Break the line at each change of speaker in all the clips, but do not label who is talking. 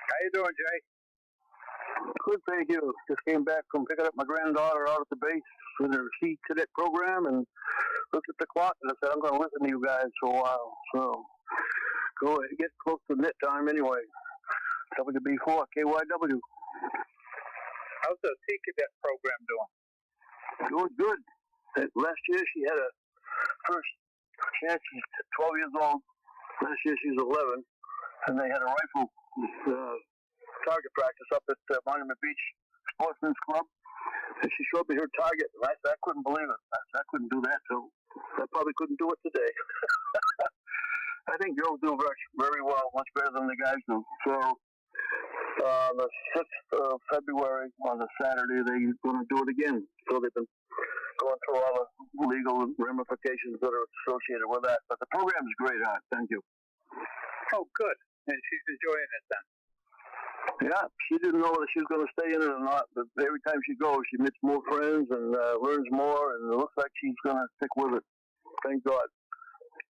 How you doing, Jay?
Good, thank you. Just came back from picking up my granddaughter out at the base in her Sea Cadet program and looked at the clock and I said, I'm going to listen to you guys for a while. So go ahead, get close to knit time anyway. WB4, KYW.
How's the Sea Cadet program doing?
Doing good. Last year she had a first chance. She's 12 years old. Last year she was 11. And they had a rifle target practice up at Monument Beach Sportsman's Club. And she showed me her target. And I couldn't believe it. I couldn't do that, so I probably couldn't do it today. I think girls do very well, much better than the guys do. So the 6th of February on a Saturday, they're going to do it again. So they've been going through all the legal ramifications that are associated with that. But the program is great, Art. Thank you.
Oh, good. And she's enjoying it then.
Yeah, she didn't know that she was going to stay in it or not, but every time she goes, she meets more friends and learns more, and it looks like she's going to stick with it. Thank God.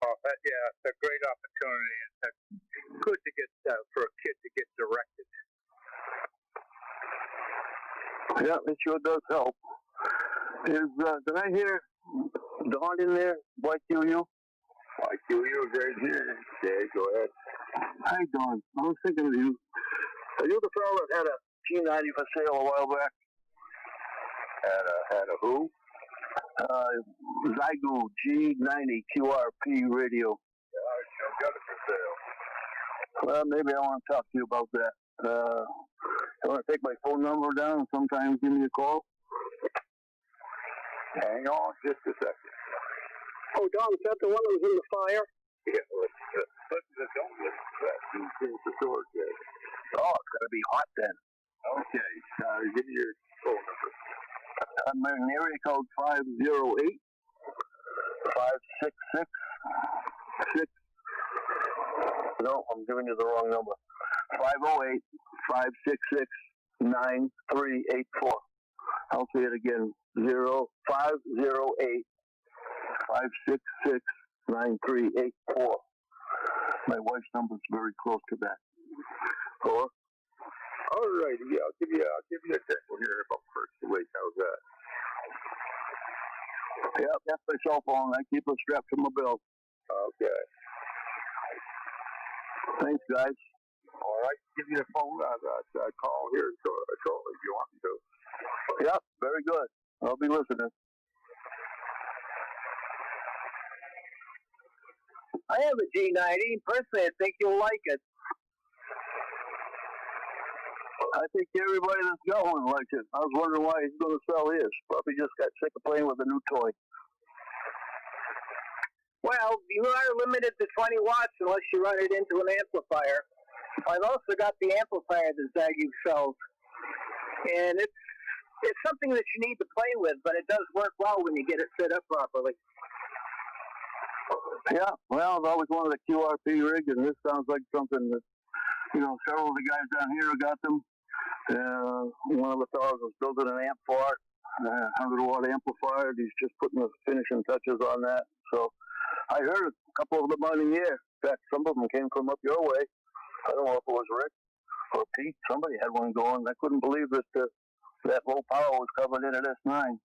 Oh, yeah, it's a great opportunity. It's good to get for a kid to get directed.
Yeah, it sure does help. Did I hear Dawn in there? YQU?
YQU is right here. Okay, go ahead.
Hi, Dawn. I was thinking of you. Are you the fellow that had a G90 for sale a while back?
Had a who?
SeaGull G90 QRP radio.
Yeah, I still got it for sale.
Well, maybe I want to talk to you about that. You want to take my phone number down and sometimes give me a call?
Hang on just a second.
Oh, Don, is that the one that was in the fire?
Yeah, don't listen to that. It's the storage there.
Oh, it's going to be hot then.
Okay, give me your phone number.
I'm in area code 508 566 6. No, I'm giving you the wrong number. 508 566 9384. I'll say it again. 0508 566 9384. My wife's number is very close to that. Or?
All right, yeah, I'll give you a tickle here about first week. How's that?
Yeah, that's my cell phone. I keep it strapped to my belt.
Okay.
Thanks, guys.
All right, give me a phone. I'll call here shortly if you want me to.
Yeah, very good. I'll be listening.
I have a G90. Personally, I think you'll like it.
I think everybody that's got one likes it. I was wondering why he's going to sell his. Probably just got sick of playing with a new toy.
Well, you are limited to 20 watts unless you run it into an amplifier. I've also got the amplifier that SeaGull sells. And it's something that you need to play with, but it does work well when you get it set up properly.
Yeah, well, I've always wanted a QRP rig, and this sounds like something that, several of the guys down here have got them. One of the fellows was building an amp for it, 100-watt amplifier. He's just putting the finishing touches on that. So I heard a couple of them on the air. In fact, some of them came from up your way. I don't know if it was Rick or Pete. Somebody had one going. I couldn't believe that that low power was covered in at S9.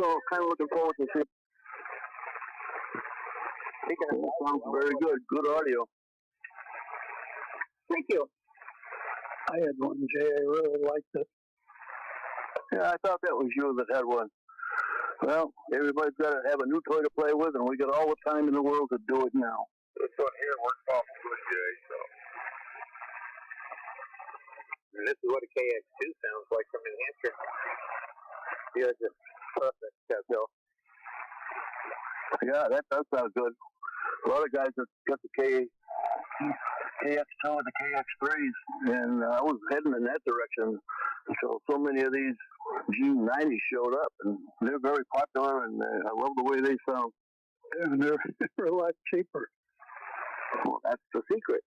So kind of looking forward to seeing. It sounds very good. Good audio.
Thank you.
I had one, Jay. I really liked it. Yeah, I thought that was you that had one. Well, everybody's got to have a new toy to play with, and we got all the time in the world to do it now.
This one here works awful good, Jay. So.
And this is what a KX2 sounds like from New Hampshire.
Yeah, just perfect, Bill. Yeah, that does sound good. A lot of guys have got the KX2 and the KX3s, and I was heading in that direction. So many of these G90s showed up, and they're very popular, and I love the way they sound. And they're a lot cheaper. Well, that's the secret.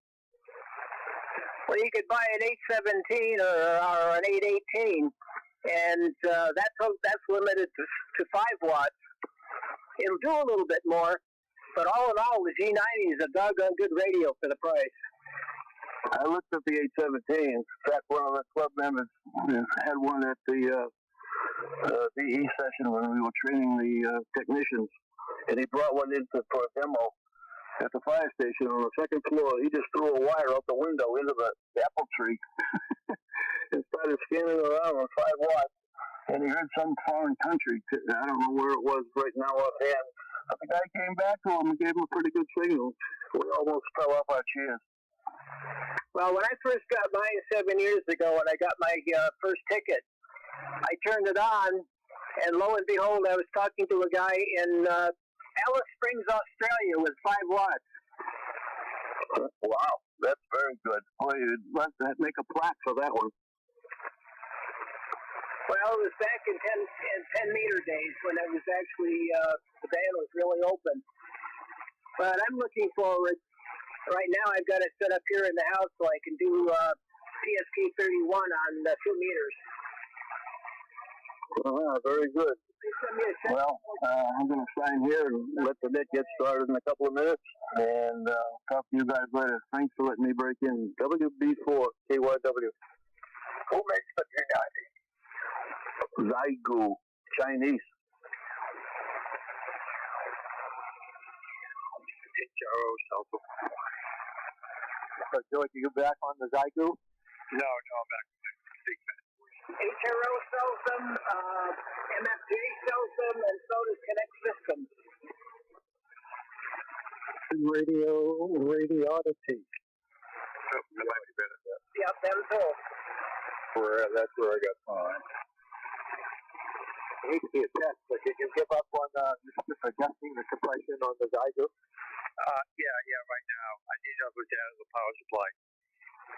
Well, you could buy an 817 or an 818, and that's limited to 5 watts. It'll do a little bit more, but all in all, the G90 is a doggone good radio for the price.
I looked at the 817. In fact, one of the club members had one at the VE session when we were training the technicians, and he brought one in for a demo at the fire station on the second floor. He just threw a wire out the window into the apple tree and started scanning around on 5 watts. And he heard some foreign country. I don't know where it was right now offhand. But the guy came back to him and gave him a pretty good signal. We almost fell off our chairs.
Well, when I first got mine 7 years ago, when I got my first ticket, I turned it on, and lo and behold, I was talking to a guy in Alice Springs, Australia, with 5 watts.
Wow, that's very good. Boy, let's make a plaque for that one.
Well, it was back in 10 meter days when it was actually, the band was really open. But I'm looking forward. Right now, I've got it set up here in the house so I can do PSK 31 on 2 meters.
Very good. Well, I'm going to sign here and let the net get started in a couple of minutes. And talk to you guys later. Thanks for letting me break in. WB4 KYW.
Who makes the G90?
SeaGull, Chinese.
So, Joey, are you back on the SeaGull?
No, I'm back to big fan.
HRO sells them, MFJ sells them, and so does Connect Systems.
Radiodity.
Yep, them too.
That's where I got mine. I hate to be a test, but did you give up on adjusting the compression on the SeaGull?
Yeah, right now. I didn't know it was out of the power supply.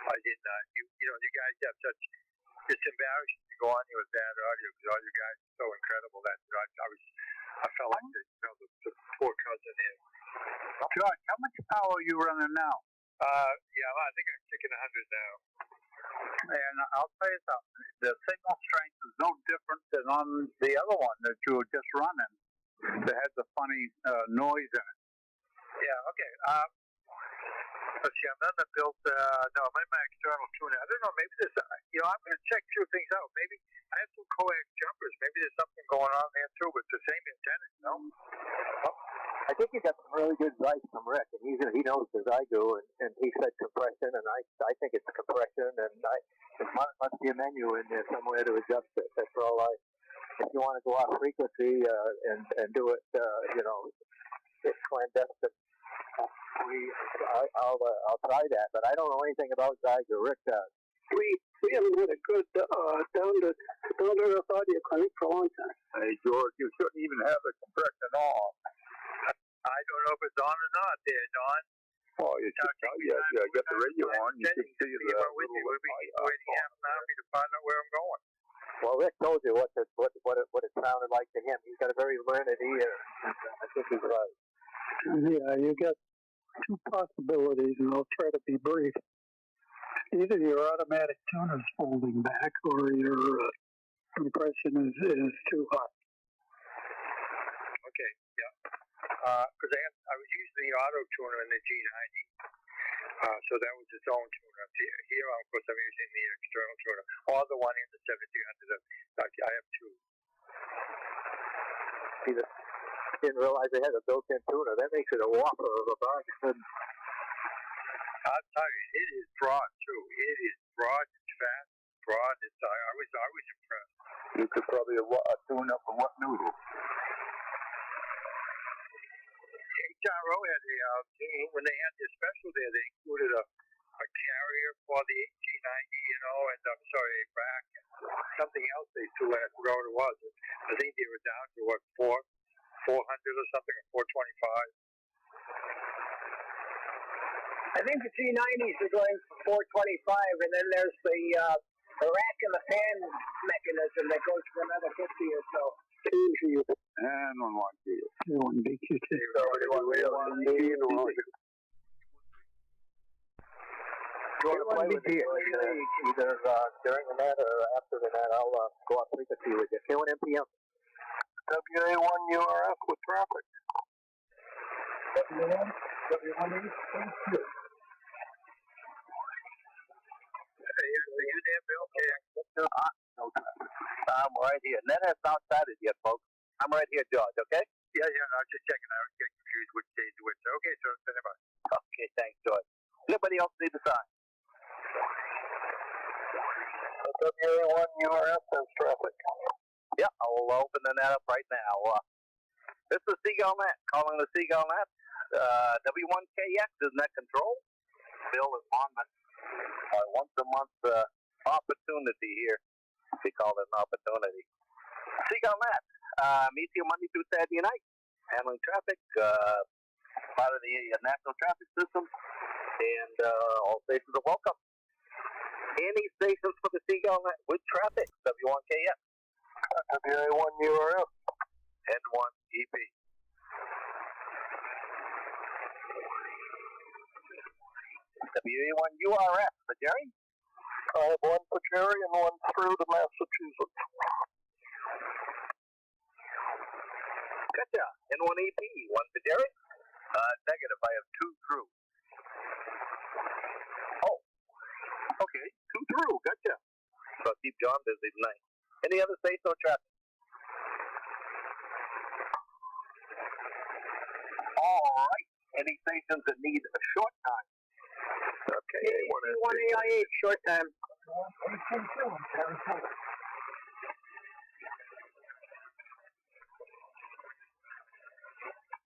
I didn't, you guys have such, it's embarrassing to go on here with bad audio because all you guys are so incredible that I felt like the poor cousin here.
George, how much power are you running now?
I think I'm kicking 100 now.
And I'll tell you something, the signal strength is no different than on the other one that you were just running. That had the funny noise in it.
Yeah, okay. Let's see, I'm not built, no, I'm in my external tuner. I don't know, maybe there's, I'm going to check a few things out. Maybe I have some coax jumpers. Maybe there's something going on there too with the same antenna,
I think you got some really good advice from Rick, and he knows as I do, and he said compression, and I think it's compression, and there must be a menu in there somewhere to adjust it. That's all if you want to go off frequency and do it, it's clandestine. I'll try that, but I don't know anything about SeaGull. Rick does.
We haven't had a good down to earth audio clinic for a long time.
Hey, George, you shouldn't even have the compression on.
I don't know if it's on or not there, Don.
Oh, you should tell you. Yeah, get the radio on. You can see the little
waiting half an hour to find out where I'm going.
Well, Rick told you what it sounded like to him. He's got a very learned ear. I think he's right.
Yeah, you got 2 possibilities, and I'll try to be brief. Either your automatic tuner's folding back, or your compression is too hot.
Okay, yeah. Because I was using the auto tuner in the G90, so that was its own tuner. Here, of course, I'm using the external tuner, or the one in the 1700. I have 2.
Didn't realize they had a built-in tuner. That makes it a whopper of a bargain.
I'll tell you, it is broad too. It is broad, it's fast, broad. I was impressed.
You could probably tune up a what noodle.
HRO had when they had their special there, they included a carrier for the G90, and I'm sorry, a rack and something else they threw in. I forgot what it was. I think they were down to 400 or something, or 425.
I think the G90s are going for 425, and then there's the rack and the fan mechanism that goes for another 50 or so.
And on one key. One big key. You want to play with it either during the net or after the net. I'll go off frequency with you. K1 MPM.
WA1 URF with traffic.
W1 TGG. 2? No traffic. I'm right here. Net has not started yet, folks. I'm right here, George, okay?
Yeah, I was just checking. I was getting confused which day to which. Okay, so send it by.
Okay, thanks, George. Anybody else need to sign?
WA1 URS has traffic.
Yeah, I'll open the net up right now. This is SeaGull Net, calling the SeaGull Net. W1KX is net control. Bill is on the once a month opportunity here. We call it an opportunity. SeaGull Net meets you Monday through Saturday night, handling traffic, part of the national traffic system, and all stations are welcome. Any stations for the SeaGull Net with traffic, W1KX.
WA1 URS.
And 1EP. WA1 URS for Jerry.
I have one for Jerry and one through to Massachusetts.
Gotcha. And 1EP. One for Jerry. Negative. I have 2 through. Oh. Okay. 2 through. Gotcha. So I'll keep John busy tonight. Any other states or traffic? All right. Any stations that need a short time? Okay.
One AIA short time.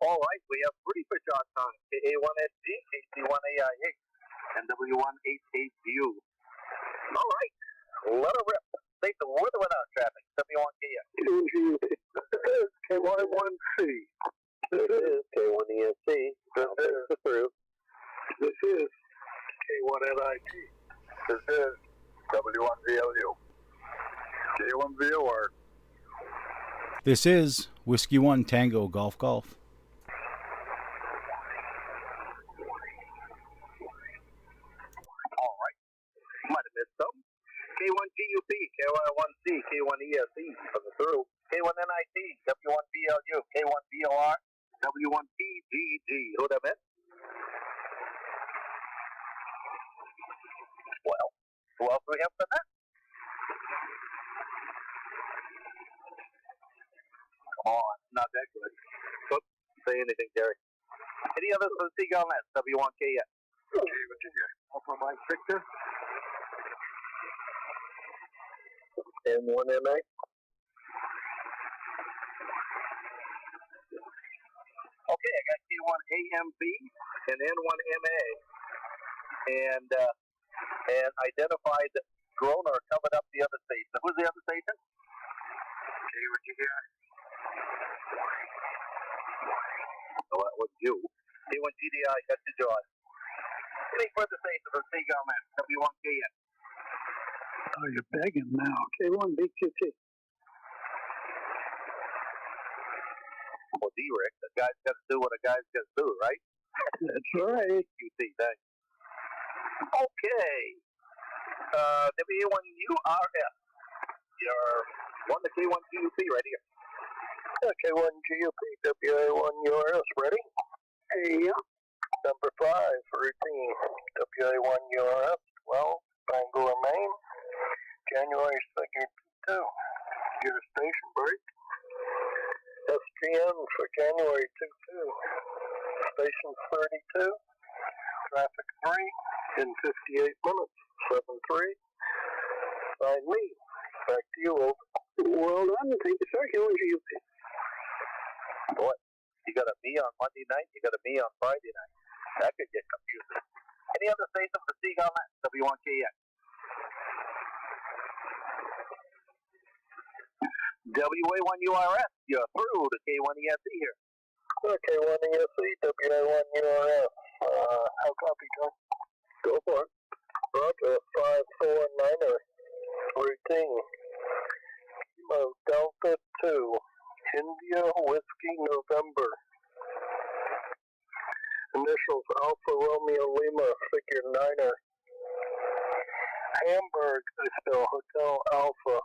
All right, we have 3 for short time. KA1SG, KC1AIA, and W1HHU. All right. Let her rip. State the with or without traffic. W1KX.
KY1C.
This is K1ESC. This is the through.
This is K1NIT.
This is W1VLU.
K1VOR.
This is Whiskey 1 Tango Golf Golf.
All right. Might have missed some. K1GUP, KY1C, K1ESC for the through. K1NIT, W1VLU, K1VOR, W1TGG. Who'd have been? Well, who else do we have for that? Come on, not that good. Oops, say anything, Jerry. Any others for the SeaGull Net, W1KX?
Alpha Mike Victor.
N1MA. Okay, I got K1AMB and N1MA. And identified drone or covered up the other station. Who's the other station? K1GDI. Oh, that was you. K1GDI, got your jaw. Any further stations for SeaGull Net, W1KX?
Oh, you're begging now. K1BQT.
Well, D-Rick, the guy's got to do what a guy's got to do, right?
That's right.
QT, thanks. Okay. W1URS. You're one to K1GUP right here.
K1GUP, WA1URS, ready?
Yeah.
Number 5, routine. WA1URS, 12, Bangor, Maine. January 2nd, 2. Your station break. SGN for January 2-2. Station 32. Traffic 3 in 58 minutes. 7-3. Sign me. Back to you, Old.
Well done. Thank you, sir. KY1GUP.
Boy, you got a me on Monday night, you got a me on Friday night. That could get confusing. Any other station for SeaGull Net, W1KX? WA1URS, you're through to K1ESC here.
K1ESC, WA1URS. How copy, John? Go for it. Roger, 549er. Routine. Delta 2. India Whiskey November. Initials Alpha Romeo Lima, figure 9er. Hamburg, I spell Hotel Alpha,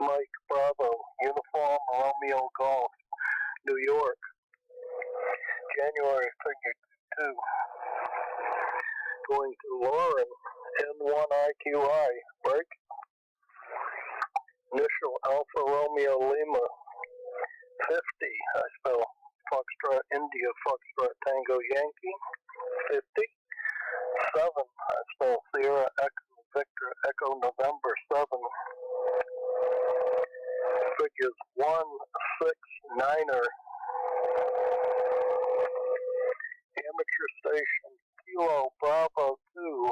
Mike Bravo, Uniform Romeo Golf, New York. January, figure 2. Going to Lauren, N1IQI, break. Initial Alpha Romeo Lima. 50, I spell Foxtrot India, Foxtrot Tango Yankee. 50. 7, I spell Sierra Echo Victor Echo November 7. Figures 169er. Amateur station Kilo Bravo 2,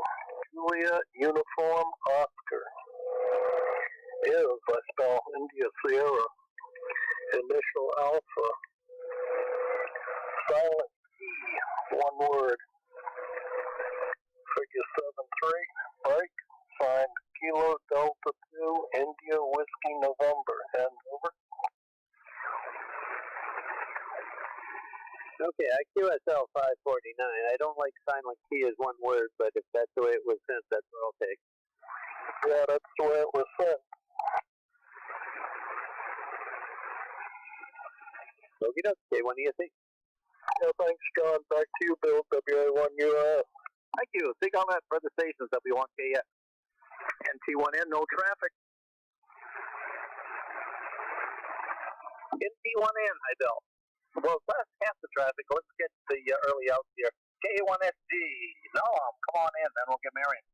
Julia Uniform Oscar. Is, I spell India Sierra. Initial Alpha. Silent E, one word. Figure 7-3, break, signed Kilo Delta 2, India Whiskey November, and over.
Okay, IQSL 549. I don't like silent key as one word, but if that's the way it was sent, that's what I'll take.
Yeah, that's the way it was sent.
Okie doke. Okay, what do you think?
Yeah, thanks, John. Back to you, Bill, WA1UF.
Thank you. SeaGull net for the stations, W1TGG.
NT1N, no traffic. NT1N, hi Bill.
Well, that's half the traffic. Let's get the early out here. K1SG. No, come on in, then we'll get married.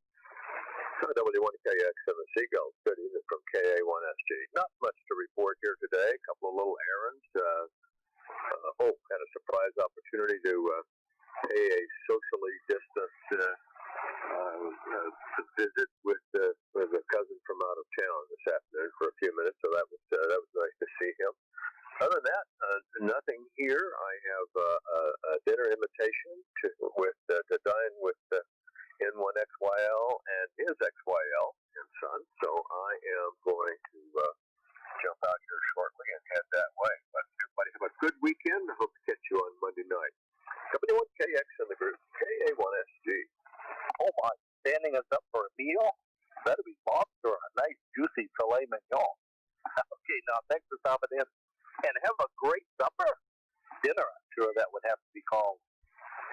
W1KX and the SeaGull. Good evening from KA1SG. Not much to report here today. A couple of little errands. Had a surprise opportunity to pay a socially distanced visit with a cousin from out of town this afternoon for a few minutes. So that was nice to see him. Other than that, nothing here. I have a dinner invitation to dine with N1XYL and his XYL and son. So I am going to jump out here shortly and head that way. But everybody have a good weekend. I hope to catch you on Monday night. W1KX in the group, KA1SG.
Oh my, standing us up for a meal? That'll be lobster or a nice juicy filet mignon. Okay, now thanks for stopping in. And have a great supper. Dinner, I'm sure that would have to be called.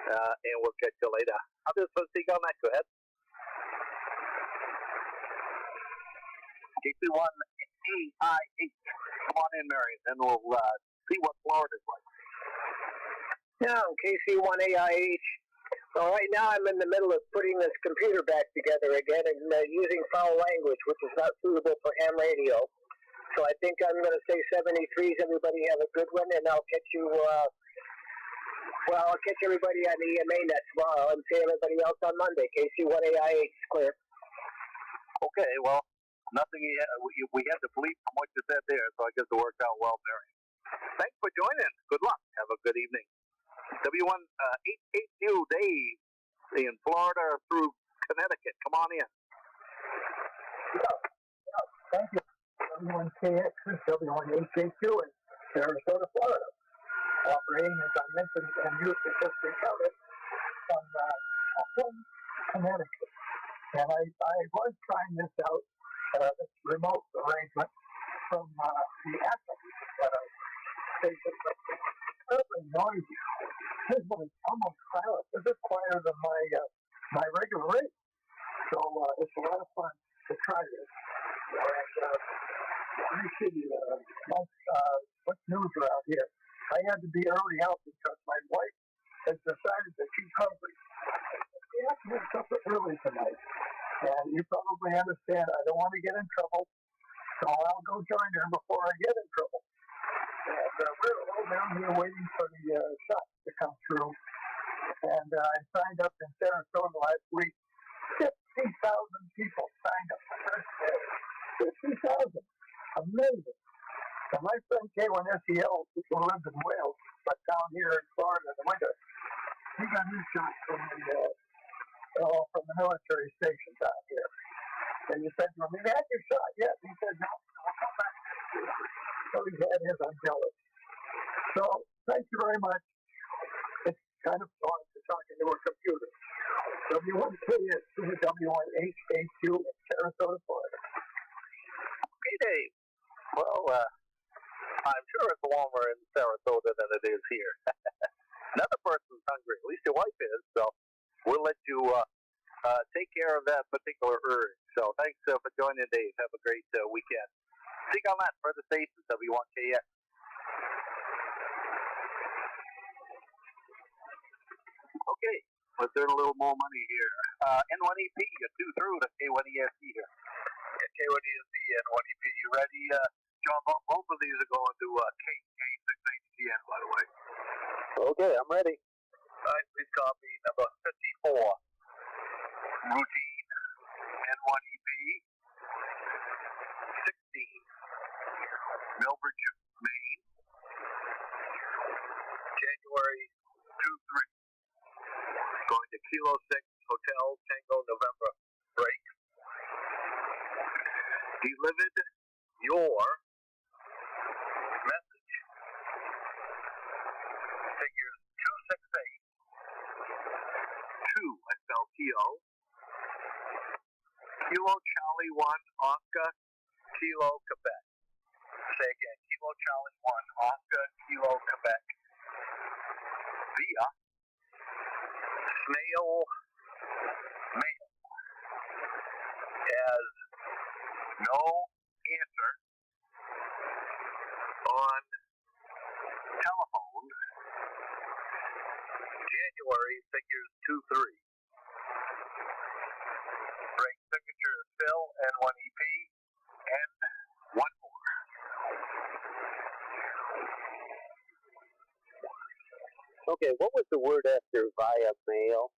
And we'll catch you later. I'll just put SeaGull next. Go ahead. KC1AIH. Come on in, Marion, and we'll see what Florida's like.
Yeah, KC1AIH. Well, right now I'm in the middle of putting this computer back together again and using foul language, which is not suitable for ham radio. So I think I'm going to say 73s. Everybody have a good one, and I'll catch you. I'll catch everybody on the EMA net tomorrow, and see everybody else on Monday. KC1AIH clear.
Okay, well, nothing. We had to bleep from what you said there, so I guess it worked out well, Mary. Thanks for joining. Good luck. Have a good evening. W1TGG Dave in Florida through Connecticut. Come on in.
Yeah, thank you. W1KX is W1HJQ in Sarasota, Florida. Operating, as I mentioned, and you just recovered from Auckland, Connecticut. And I was trying this out, this remote arrangement from the Atlas station, but it's terribly noisy. This one is almost silent. This is quieter than my regular rate. So it's a lot of fun to try this. And I see what's news around here. I had to be early out because my wife has decided that she's hungry. She asked me to cook early tonight. And you probably understand I don't want to get in trouble, so I'll go join her before I get in trouble. And we're all down here waiting for the shots to come through. And I signed up in Sarasota last week. 50,000 people signed up the first day. 50,000. Amazing. So my friend K1SEL, who lives in Wales, but down here in Florida in the winter, he got his shot from the military station down here. And you said to him, "You had your shot yet?" He said, "No, I'll come back." So he had his. I'm jealous. So thank you very much. It's kind of fun to talk into a computer. W1KX to the W1HJQ in Sarasota, Florida.
Okay, Dave. Well, I'm sure it's warmer in Sarasota than it is here. Another person's hungry. At least your wife is. So we'll let you take care of that particular urge. So thanks for joining, Dave. Have a great weekend. SeaGull Net, further station, W1KX. Okay, let's earn a little more money here. N1EP, you're 2 through to K1ESC here. K1ESC, N1EP, you ready? John, both of these are going to K6HTN, by the way.
Okay, I'm ready.
All right, please copy number 54. Routine, N1EP, 16. Milbridge, Maine, January 2-3. Going to Kilo 6, Hotel Tango November, break. Delivered your message. Figures 268. 2, I spell Kilo. Kilo Charlie 1, Oscar, Kilo, Quebec. Say again, Kilo Charlie 1, Oscar, Kilo, Quebec. Via snail mail. Has no answer on telephone. January, figures 2-3. Break signature is Phil, N1EP, and one more.
Okay, what was the word after via mail?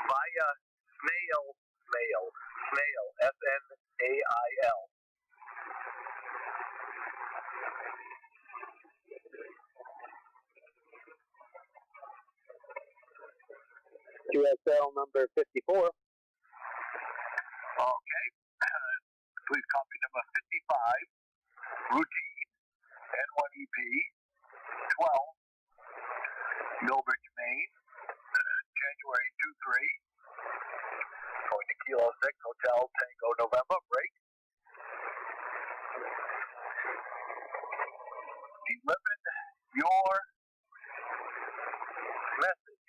Via snail mail. Snail, S-N-A-I-L.
QSL number 54.
Okay. Please copy number 55. Routine, N1EP, 12. Milbridge, Maine, January 2-3. Going to Kilo 6, Hotel Tango November, break. Delivered your message.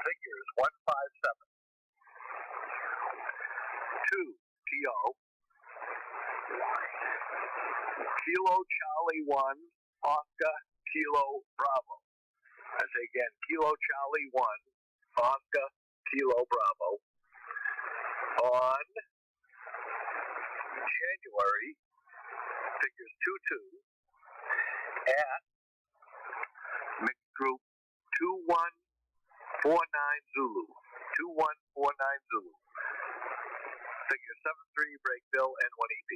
Figures 157. 2, T-O. Kilo Charlie 1, Oscar, Kilo Bravo. I say again, Kilo Charlie 1, Oscar, Kilo Bravo. On January, figures 2-2, at mixed group 2149 Zulu. 2149 Zulu. Figure 7-3, break bill, N1EP.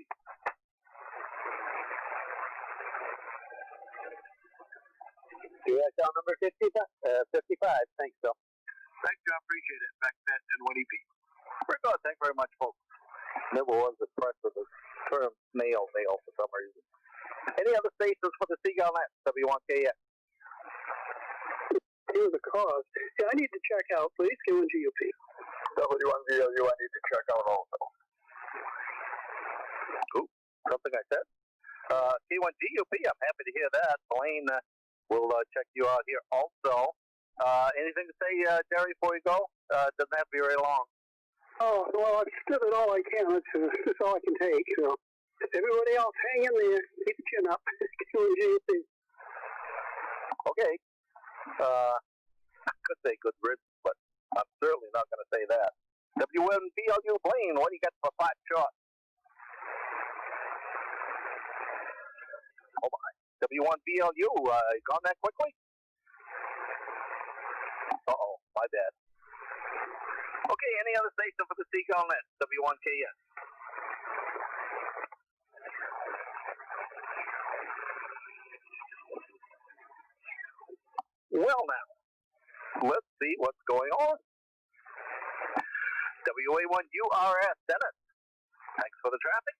QSL number 55. Thanks, Bill.
Thanks, John. Appreciate it. Back to that N1EP. Very good. Thanks very much, folks.
Never was impressed with the term mail for some reason.
Any other stations for the SeaGull Net, W1KX?
Here's the cause. Yeah, I need to check out, please. K1GUP.
W1VLU, I need to check out also. Ooh, something I said. K1GUP, I'm happy to hear that. Blaine will check you out here also. Anything to say, Jerry, before you go? Doesn't have to be very long.
Oh, well, I've stood it all I can. That's all I can take. So, everybody else, hang in there. Keep your chin up. K1GUP.
Okay. I could say good riddance, but I'm certainly not going to say that. W1BLU Blaine, what do you got for 5 shots? Oh my. W1BLU, gone that quickly? Uh-oh, my bad. Okay, any other station for the SeaGull Net, W1KS? Well now, let's see what's going on. WA1URS, Dennis. Thanks for the traffic.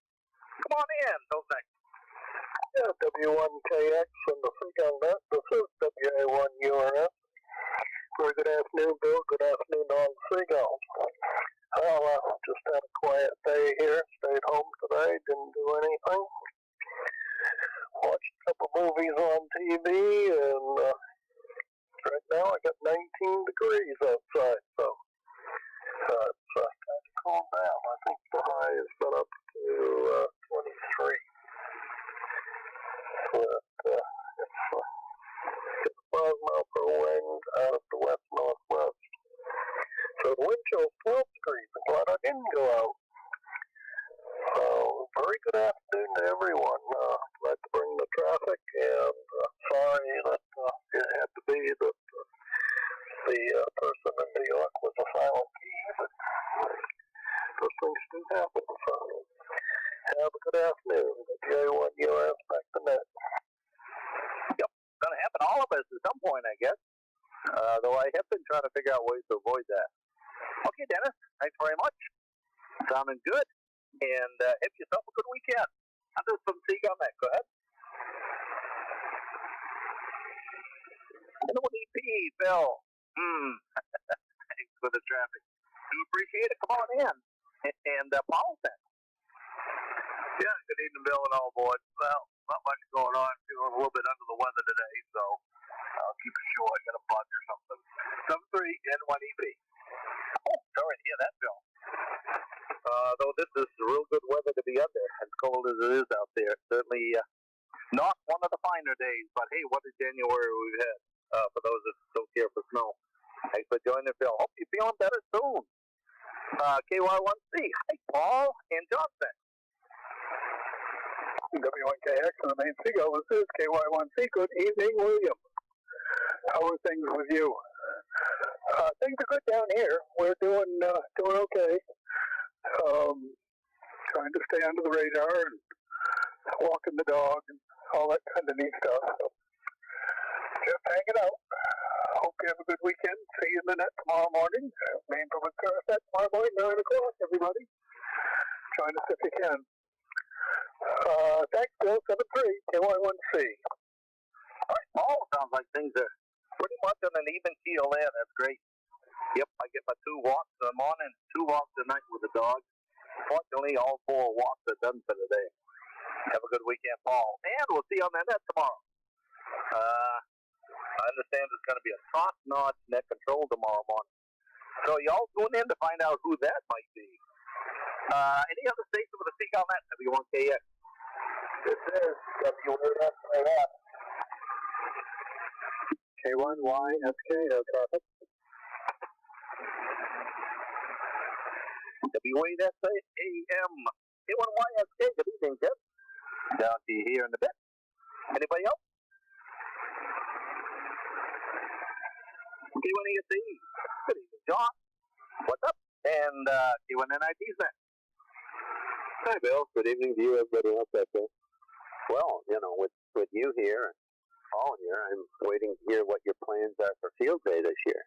Come on in, those next.
Yeah, W1KX from the SeaGull Net. This is WA1URS. Very good afternoon, Bill. Good afternoon, all SeaGull. Well, just had a quiet day here. Stayed home today. Didn't do anything. Watched a couple movies on TV, and right now I got 19 degrees outside, so it's kind of cooled down. I think the high has been up degrees. I'm glad I didn't go out. Very good afternoon to everyone. Glad to bring the traffic, and sorry that it had to be that the person in New York was a silent key, but those things do happen. So have a good afternoon. W1US back to net.
Yep, gonna happen to all of us at some point, I guess. Though I have been trying to figure out ways to avoid that. Okay, Dennis, thanks very much. Sounding good. And have yourself a good weekend. I'm just from SeaGull Net. Go ahead. NODP, Bill. Thanks for the traffic. Do appreciate it. Come on in. And Paul then.
Yeah, good evening, Bill and all board. Well, not much going on. Feeling a little bit under the weather today, so I'll keep it short. I got a bug or something. 7-3 N1EP.
Oh, sorry to hear that, Bill. Though this is real good weather to be under, as cold as it is out there. Certainly not one of the finer days, but hey, what a January we've had for those that don't care for snow. Thanks for joining, Bill. Hope you're feeling better soon. KY1C, hi, Paul and Johnson.
W1KX and the main SeaGull. This is KY1C. Good evening, William. How are things with you? Things are good down here. We're doing okay. Trying to stay under the radar and walking the dog and all that kind of neat stuff. So just hanging out. Hope you have a good weekend. See you in the net tomorrow morning. Main public set tomorrow morning, 9 o'clock, everybody. Join us if you can. Thanks, Bill. 7-3, KY1C.
All right, Paul, sounds like things are pretty much on an even keel there. That's great. Yep, I get my 2 walks in the morning, 2 walks at night with the dog. Fortunately, all 4 walks are done for the day. Have a good weekend, Paul. And we'll see you on the net tomorrow. I understand there's going to be a top-notch net control tomorrow morning. So y'all tune in to find out who that might be. Any other station with a SeaGull net? W1KX.
This is W1TGG. K1YSK, no traffic.
W8SAM. K1YSK, good evening, Jeff. Down to you here in a bit. Anybody else? K1ESE. Good evening, John. What's up? And K1NIT's next.
Hi, Bill. Good evening to you, everybody else out there. Well, with you here and all here, I'm waiting to hear what your plans are for field day this year.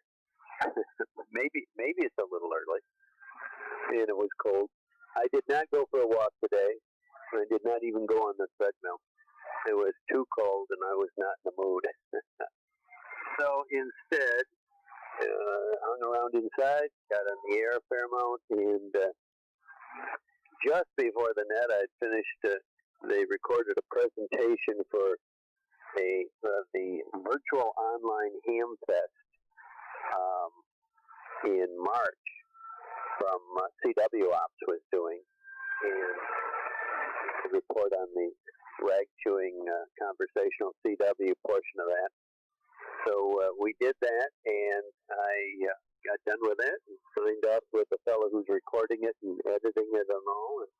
maybe it's a little early. And it was cold. I did not go for a walk today. I did not even go on the treadmill. It was too cold, and I was not in the mood. So instead, hung around inside, got on the air a fair amount, and just before the net, I'd finished. They recorded a presentation for the virtual online ham fest in March from CW Ops was doing, and a report on the rag chewing conversational CW portion of that. So we did that, and I got done with it and signed up with the fellow who's recording it and editing it and all, and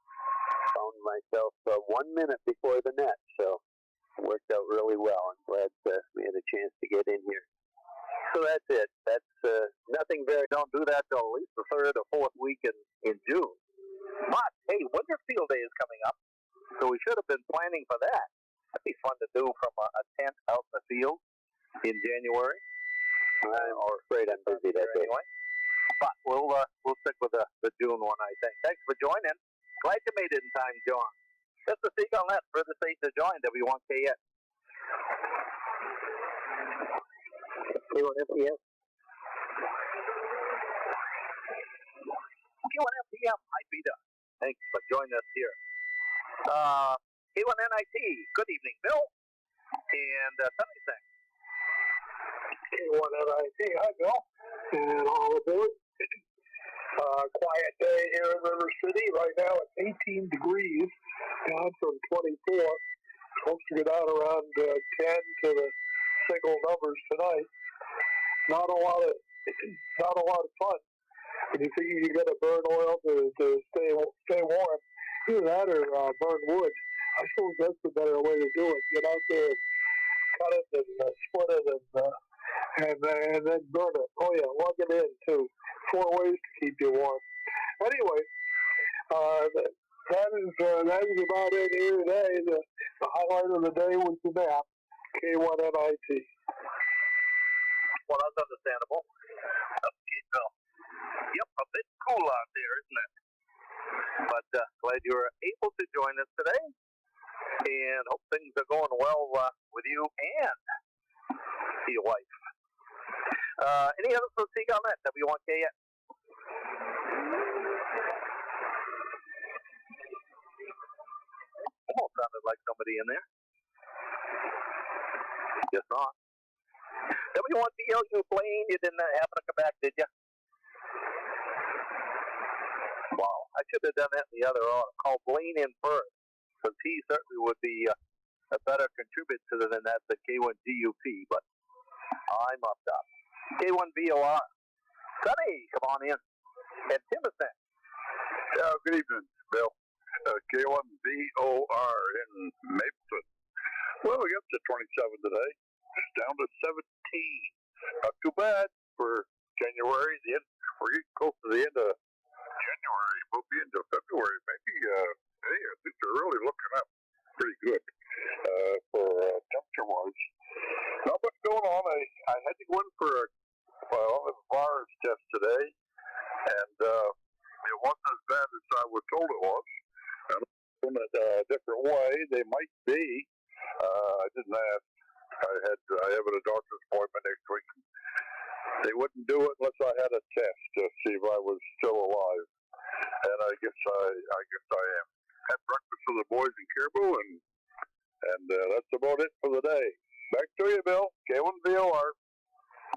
found myself 1 minute before the net. So it worked out really well. I'm glad we had a chance to get in here. So that's it. That's nothing very.
Don't do that till at least the 3rd or 4th week in June. But, hey, Winter Field Day is coming up, so we should have been planning for that. That'd be fun to do from a tent out in the field in January.
I'm afraid I'm busy that day.
Anyway. But we'll stick with the June one, I think. Thanks for joining. Glad you made it in time, John. That's the SeaGull Net for the state to join, W1KX.
K1FDM.
K1FDM, hi, Peter. Thanks for joining us here. K1NIT, good evening, Bill. And Sunny thing.
K1NIT, hi, Bill. And all aboard. Quiet day here in River City. Right now it's 18 degrees, down from 24. Supposed to get out around 10 to the single numbers tonight. Not a lot of fun. and you figure you got to burn oil to stay warm. Either that or burn wood. I suppose that's the better way to do it. Get out there, cut it, and split it, and then burn it. Oh yeah, lug it in too. 4 ways to keep you warm. Anyway, that is about it here today. The highlight of the day was the nap. K1NIT.
Well, that's understandable. Okay, Bill. Yep, a bit cool out there, isn't it? But glad you were able to join us today, and hope things are going well with you and your wife. Any others from SeaGull Net, W1K yet? Almost sounded like somebody in there. Guess not. W1TGG, you Blaine, you didn't happen to come back, did you? Wow, I should have done that in the other order. Call Blaine in first, because he certainly would be a better contributor than that to K1GUP, but I muffed up. K1VOR. Sonny, come on in. And Timothy.
Good evening, Bill. K1VOR in Mapleton. Well, we got to 27 today. It's down to 17. Not too bad for January. We're getting close to the end of January. We'll be into February. Maybe, hey, I think they're really looking up pretty good for temperature-wise. Not much going on. I had to go in for a virus test today, and it wasn't as bad as I was told it was. In a different way, they might be. I didn't ask. I have a doctor's appointment next week. They wouldn't do it unless I had a test to see if I was still alive. And I guess I am. Had breakfast with the boys in Caribou, and that's about it for the day. Back to you, Bill. K1VOR.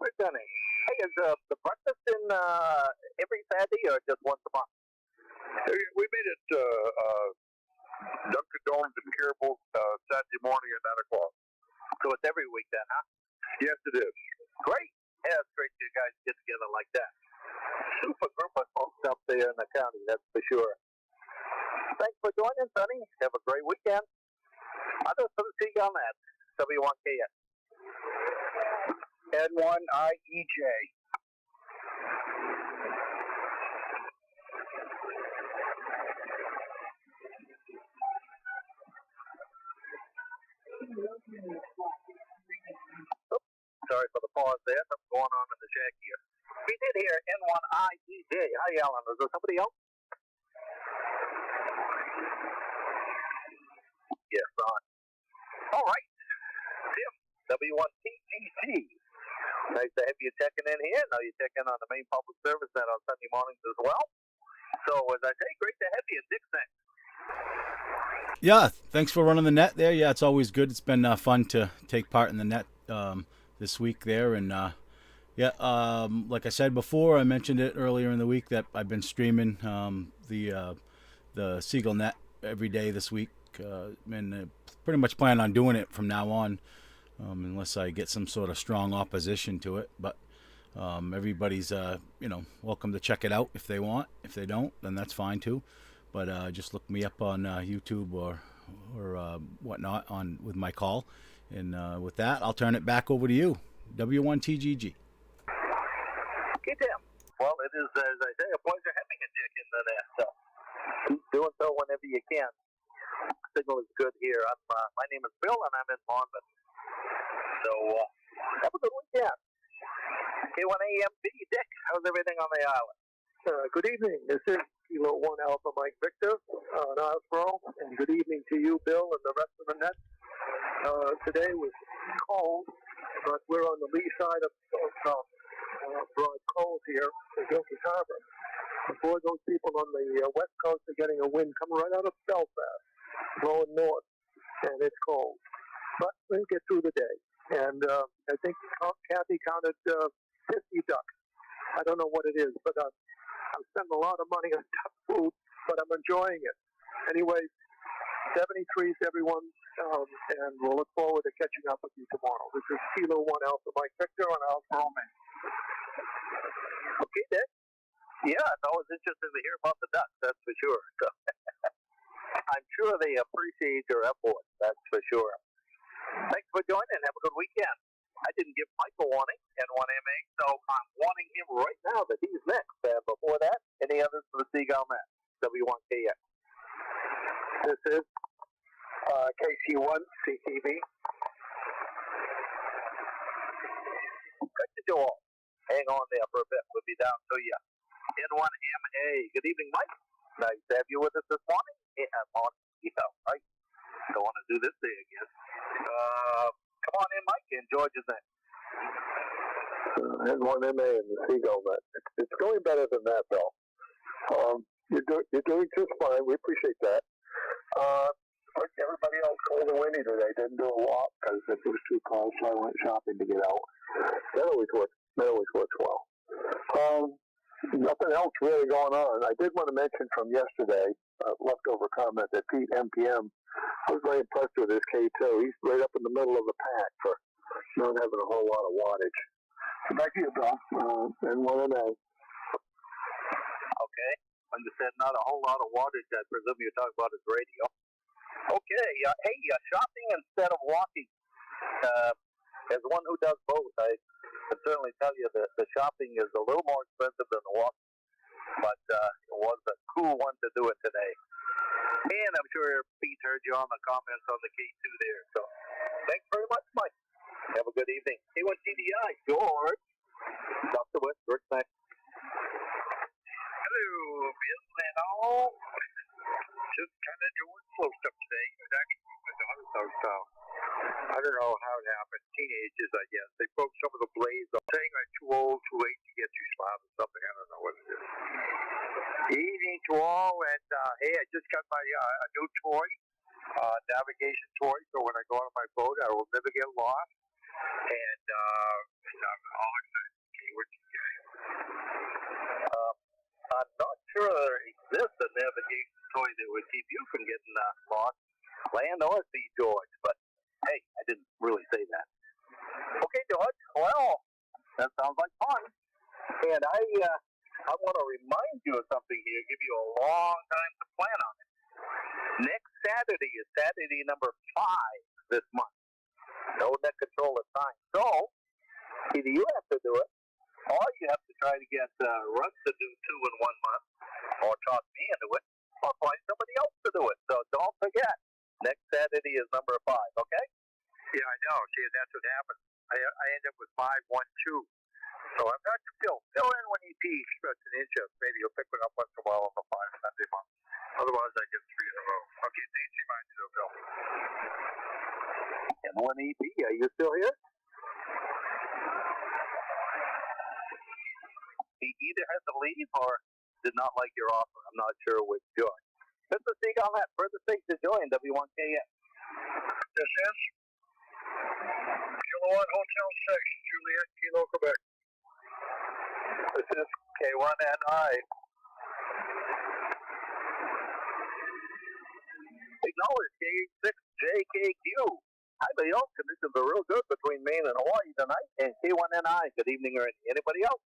Wait, Sonny. Hey, is the breakfast in every Saturday or just once a month?
We made it Dunkin' Donuts in Caribou Saturday morning at 9 o'clock.
So it's every week then, huh?
Yes, it is.
Great. Yeah, it's great you guys get together like that. Super group of folks up there in the county, that's for sure. Thanks for joining, Sonny. Have a great weekend. Others from the SeaGull Net, W1KS.
N1IEJ.
Oops, sorry for the pause there. Something going on in the shack here. We did hear N1IEJ. Hi, Alan. Is there somebody else? Yes, on. All right. Tim, W1TGG. Nice to have you checking in here. Now you check in on the main public service net on Sunday mornings as well. So, as I say, great to have you. Dick, thanks.
Yeah, thanks for running the net there. Yeah, it's always good. It's been fun to take part in the net this week there. And like I said before, I mentioned it earlier in the week that I've been streaming the SeaGull net every day this week. And pretty much plan on doing it from now on, unless I get some sort of strong opposition to it. But everybody's welcome to check it out if they want. If they don't, then that's fine too. But just look me up on YouTube or whatnot with my call. And with that, I'll turn it back over to you, W1TGG.
Okay, Tim. Well, it is, as I say, a pleasure having you check into that. So keep doing so whenever you can. Signal is good here. My name is Bill, and I'm in Monmouth. So have a good weekend. K1AMB, Dick, how's everything on the island?
Good evening. This is Kilo 1 Alpha Mike Victor on Osbro, and good evening to you, Bill, and the rest of the net. Today was cold, but we're on the lee side of Broad Cove here in Gilchrist Harbor. Before those people on the west coast are getting a wind coming right out of Belfast, blowing north, and it's cold. But we'll get through the day. And I think Kathy counted 50 ducks. I don't know what it is, but I'm spending a lot of money on duck food, but I'm enjoying it. Anyway, 73s, everyone, and we'll look forward to catching up with you tomorrow. This is Kilo 1 Alpha Mike Victor on Alpha Romeo.
Okay, Dick. Yeah, it's always interesting to hear about the ducks, that's for sure. So, I'm sure they appreciate your effort, that's for sure. Thanks for joining. Have a good weekend. I didn't give Mike a warning, N1MA, so I'm warning him right now that he's next. Before that, any others for the SeaGull Net? W1KX.
This is KC1 CTV.
Good to do all. Hang on there for a bit. We'll be down to you. N1MA. Good evening, Mike. Nice to have you with us this morning. Right? Don't want to do this day again. Come on in, Mike. Enjoy your thing.
N1MA and the SeaGull Net. It's going better than that, Bill. You're doing just fine. We appreciate that. Like everybody else, cold and windy today. Didn't do a walk because it was too cold, so I went shopping to get out. That always works. That always works well. Nothing else really going on. I did want to mention from yesterday, leftover comment that Pete MPM, I was very impressed with his K2. He's right up in the middle of the pack for not having a whole lot of wattage. So back to you, Bill, and N1MA.
Okay. When you said not a whole lot of wattage, I presume you're talking about his radio. Okay. Hey, shopping instead of walking. As one who does both, I can certainly tell you that the shopping is a little more expensive than the walking. But it was a cool one to do it today. And I'm sure Pete heard you on the comments on the K2 there. So thanks very much, Mike. Have a good evening. K1TGG, George. Dr. West, George, thanks.
Hello, Bill and all. Just kind of doing slow stuff today. It was actually with the other stuff. I don't know how it happened. Teenagers, I guess. They broke some of the blades. I'm saying I'm too old, too late to get too smart or something. I don't know what it is. Evening to all, and hey, I just got my a new toy, navigation toy. So when I go on my boat, I will never get lost. And I'm all excited. Okay, what you guys?
I'm not sure there exists a navigation toy that would keep you from getting lost, land or sea, George. But hey, I didn't really say that. Okay, George. Well, that sounds like fun. And I want to remind you of something here. Give you a long time to plan on it. Next Saturday is Saturday number 5 this month. No net controller time. So either you have to do it, or you have to try to get Russ to do 2 in 1 month, or talk me into it, or find somebody else to do it. So don't forget, next Saturday is number 5, okay?
Yeah, I know. See, that's what happened. I end up with 512. So I'm not to fill in when he express an interest. Maybe he'll pick one up once in a while on the 5 Sunday month. Otherwise, I get 3 in a row. Okay, thanks. Remind you, Bill.
And 1EP, are you still here? He either had to leave or did not like your offer. I'm not sure which join. This is SeaGull Net. Further things to join W1KX.
This is Kilo 1 Hotel 6, Juliet, Kilo, Quebec.
This is K1NI. Acknowledge K6JKQ. Hi, Leo. Conditions are real good between Maine and Hawaii tonight. And K1NI. Good evening, Ernie. Anybody else?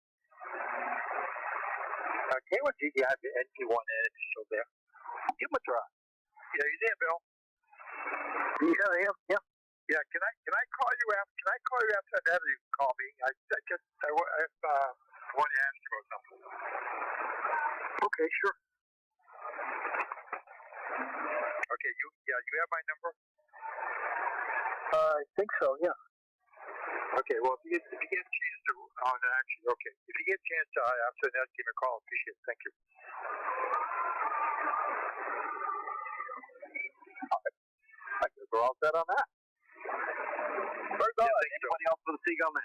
K1TGG, I have the NT1N still there.
Give him a try.
Yeah, you there, Bill?
Yeah, I am. Yeah.
Yeah, can I call you after? Can I call you after that, or you can call me? I want to ask you about something.
Okay, sure.
Okay, you have my number?
I think so. Yeah.
Okay, well, if you get a chance to, if you get a chance to after that, give me a call. Appreciate it. Thank you.
I guess we're all set on that. First on, anybody else for the SeaGull Net?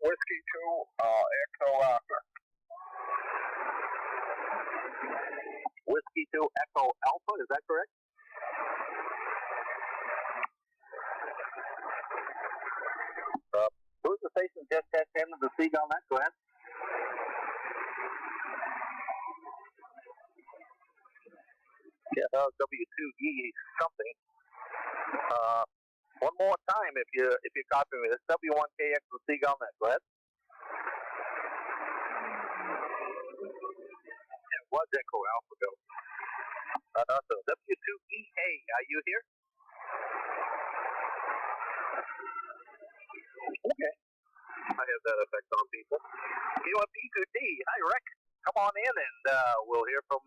Whiskey 2, Echo Alpha.
Whiskey 2, Echo Alpha, is that correct? Who's the station just at the end of the SeaGull Net? Go ahead. Yeah, that was W2GG something. One more time, if you copy me, it's W1KX with SeaGull Net. Go ahead. you hear? Okay. I have that effect on people. W1TGG. Hi, Rick. Come on in, and we'll hear from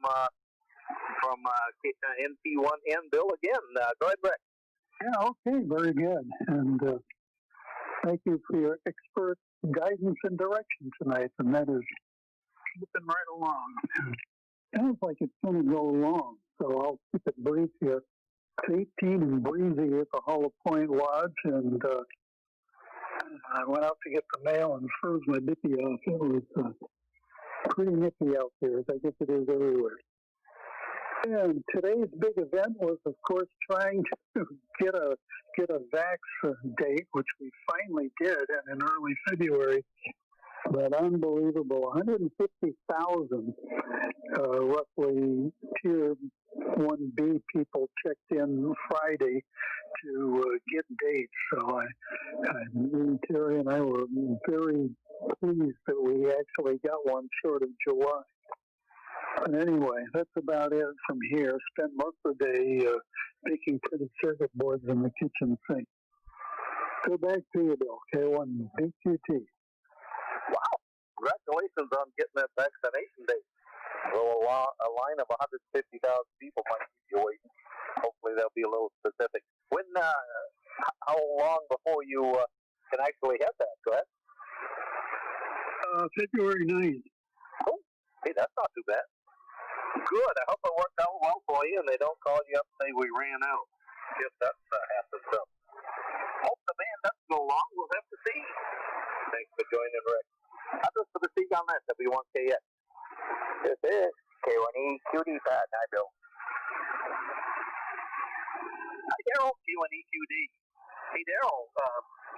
NT1N Bill again. Go ahead, Rick.
Yeah, okay, very good. And thank you for your expert guidance and direction tonight. And that is keeping right along. Sounds like it's going to go long, so I'll keep it brief here. It's 18 and breezy at the Hollow Point Lodge, and I went out to get the mail and froze my dippy off. It was pretty nippy out there, as I guess it is everywhere. And today's big event was, of course, trying to get a vax date, which we finally did in early February. But unbelievable, 150,000 roughly Tier 1B people checked in Friday to get dates. So Terry and I were very pleased that we actually got one short of July. But anyway, that's about it from here. Spent most of the day making printed circuit boards in the kitchen sink. Go back to you, Bill. K1 BQT.
Wow. Congratulations on getting that vaccination date. Well, a line of 150,000 people might keep you waiting. Hopefully they'll be a little specific. When, how long before you can actually have that? Go ahead.
February 9th.
Oh, hey, that's not too bad. Good. I hope it worked out well for you, and they don't call you up and say we ran out. Yes, that's half the stuff. Hope the band doesn't go long. We'll have to see. Thanks for joining, Rick. Others for the SeaGull Net, W1KX.
This is K1E QD Pad. Hi, Bill.
Hi, Daryl. Q1EQD. Hey, Daryl.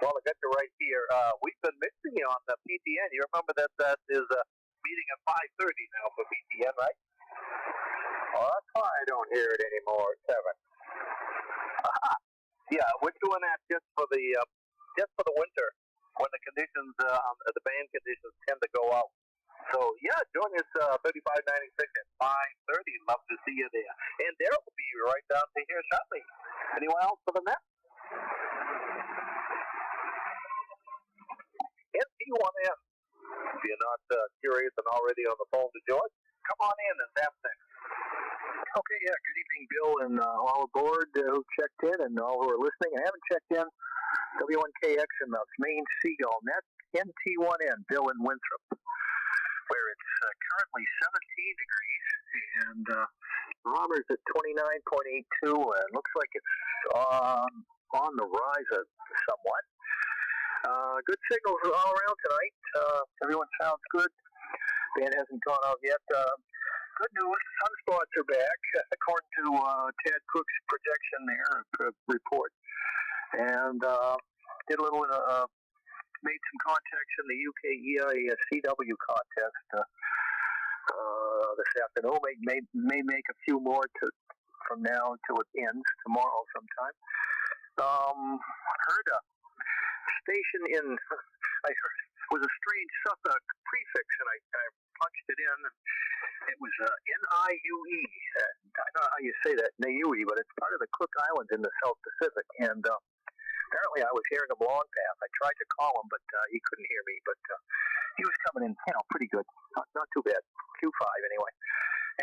Well, I got you right here. We've been mixing you on the PTN. You remember that is a meeting at 5:30 now for PTN, right?
Oh, that's why I don't hear it anymore at 7.
Yeah, we're doing that just for the winter, when the conditions, the band conditions tend to go out. So yeah, join us 3596 at 5:30. Love to see you there. And Daryl will be right down to here shortly. Anyone else for the net? NT1N. If you're not curious and already on the phone to join, come on in and tap things.
Okay, yeah, good evening, Bill, and all aboard who checked in and all who are listening. I haven't checked in. W1KX in the main SeaGull Net, NT1N, Bill in Winthrop, where it's currently 17 degrees, and barometer's at 29.82, and looks like it's on the rise somewhat. Good signals all around tonight. Everyone sounds good. Band hasn't gone out yet. Good news, sunspots are back, according to Ted Cook's projection there, report. And did a little, made some contacts in the UK EIA CW contest this afternoon. May make a few more from now till it ends tomorrow sometime. Heard a station in, I heard it was a strange prefix, and I punched it in, and it was NIUE. I don't know how you say that, NIUE, but it's part of the Cook Islands in the South Pacific, and apparently I was hearing him long path. I tried to call him, but he couldn't hear me, but he was coming in, pretty good. Not too bad. Q5 anyway.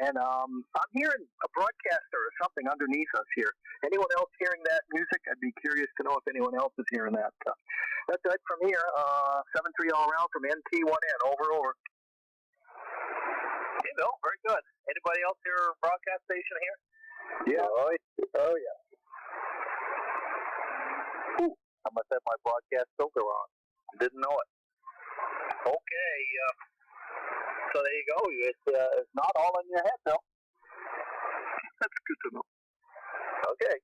And I'm hearing a broadcaster or something underneath us here. Anyone else hearing that music? I'd be curious to know if anyone else is hearing that. That's it from here. 7-3 all around from NT1N. Over.
Hey, Bill. Very good. Anybody else hear a broadcast station here?
Yeah. Oh yeah.
Ooh, I must have my broadcast filter on. Didn't know it. Okay. So there you go. It's not all in your head, though.
That's good to know.
Okay.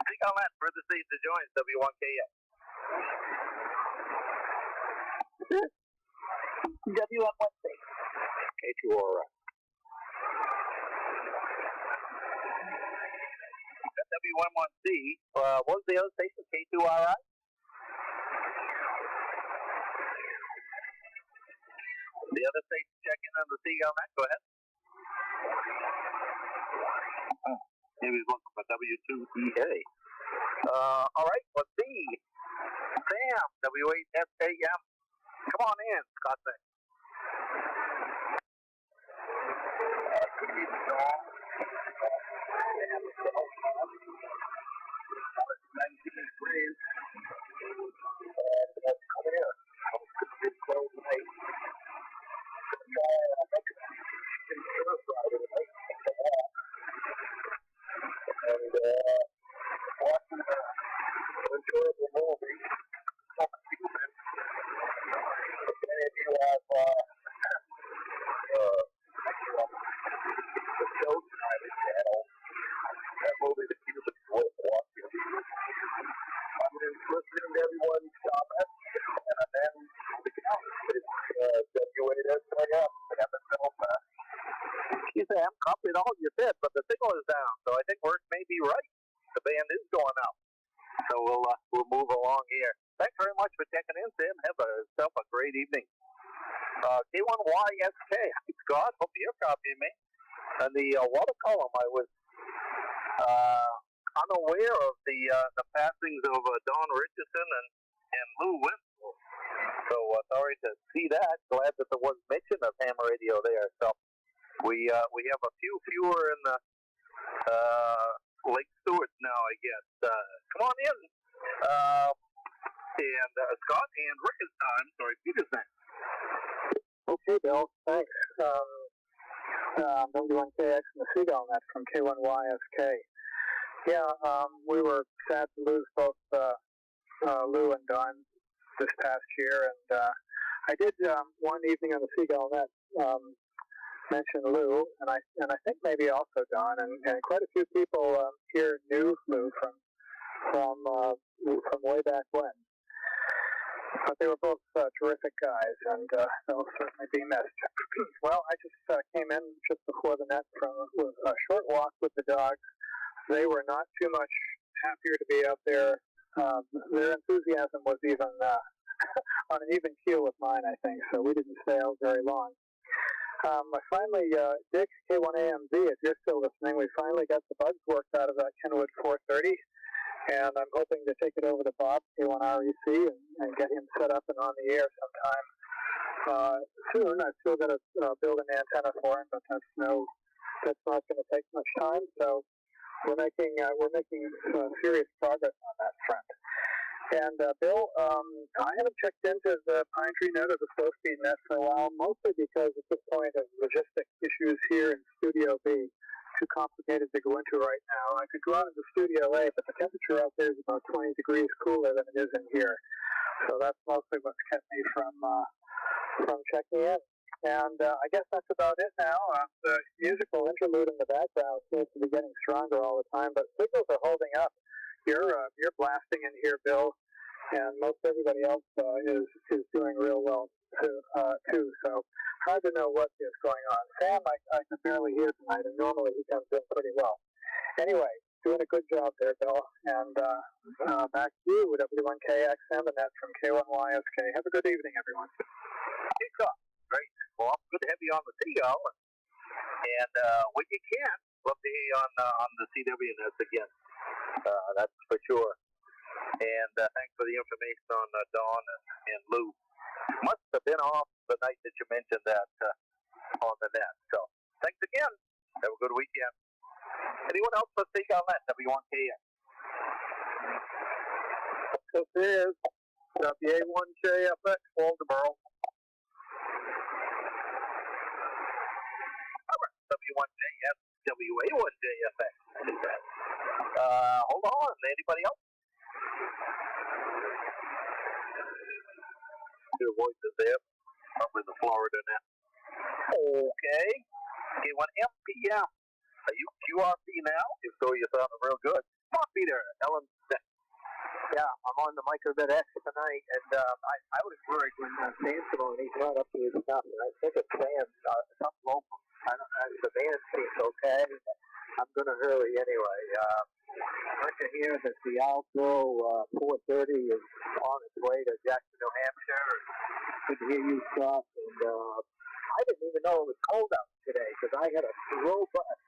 Think on that. Further seat to join W1KX. W1C. K2RI. W11C. What was the other station? K2RI? The other station checking on the SeaGull Net. Go ahead. Maybe he's looking for W2TGG. All right, let's see. Sam, W8SAM. Come on in, Scott. Sam, copied all you said, but the signal is down, so I think word may be right. The band is going out, so we'll move along here. Thanks very much for checking in, Sam. Have yourself a great evening. K1YSK. Hi, Scott. Hope you're copying me. And the water column, I was unaware of the passings of Don Richardson and Lou Winslow. So sorry to see that. Glad that there was mention of ham radio there. So we have a few fewer in the Lake Stewart's now, I guess. Come on in. And Scott and Rick is Peter's next.
Okay, Bill. Thanks. W1KX and the SeaGull net from K1YSK. Yeah, we were sad to lose both Lou and Don this past year, and I did one evening on the SeaGull net mention Lou, and I think maybe also Don, and quite a few people here knew Lou from way back when. But they were both terrific guys, and they'll certainly be missed. Well, I just came in just before the net from a short walk with the dogs. They were not too much happier to be out there. Their enthusiasm was even on an even keel with mine, I think, so we didn't stay out very long. I finally, Dick, K1AMZ, if you're still listening, we finally got the bugs worked out of that Kenwood 430. And I'm hoping to take it over to Bob, K1REC, and get him set up and on the air sometime soon. I've still got to build an antenna for him, but that's not going to take much time. So we're making serious progress on that front. And Bill, I haven't checked into the Pine Tree net or the Slow Speed net for a while, mostly because at this point of logistic issues here in Studio B. Too complicated to go into right now. I could go out into Studio A, but the temperature out there is about 20 degrees cooler than it is in here. So that's mostly what's kept me from checking in. And I guess that's about it now. The musical interlude in the background seems to be getting stronger all the time, but signals are holding up. You're blasting in here, Bill, and most everybody else is doing real well too. So hard to know what is going on. Sam, I can barely hear tonight, and normally he comes in pretty well. Anyway, doing a good job there, Bill. And back to you, W1KXM, and that's from K1YSK. Have a good evening, everyone.
Hey, Scott. Great. Well, good to have you on the SeaGull. And when you can, love to hear you on the CWNS again. That's for sure. And thanks for the information on Dawn and Lou. Must have been off the night that you mentioned that on the net. So thanks again. Have a good weekend. Anyone else for SeaGull net, W1KX?
This is WA1JFX, Waldeboro.
W1JF, WA1JFX. Hold on. Anybody else? Your voices there. Probably the Florida net. Okay. K1MPM. Are you QRP now? If so, you sounded real good. Come on, Peter. Ellen.
Yeah, I'm on the Microbit X tonight, and I was worried when Sam Simone brought up his stuff, and I think it's Sam, something local. The band seems okay. I'm going to hurry anyway. I can hear that the Alto 430 is on its way to Jackson, New Hampshire. Good to hear you, Scott. And I didn't even know it was cold out today because I had a robust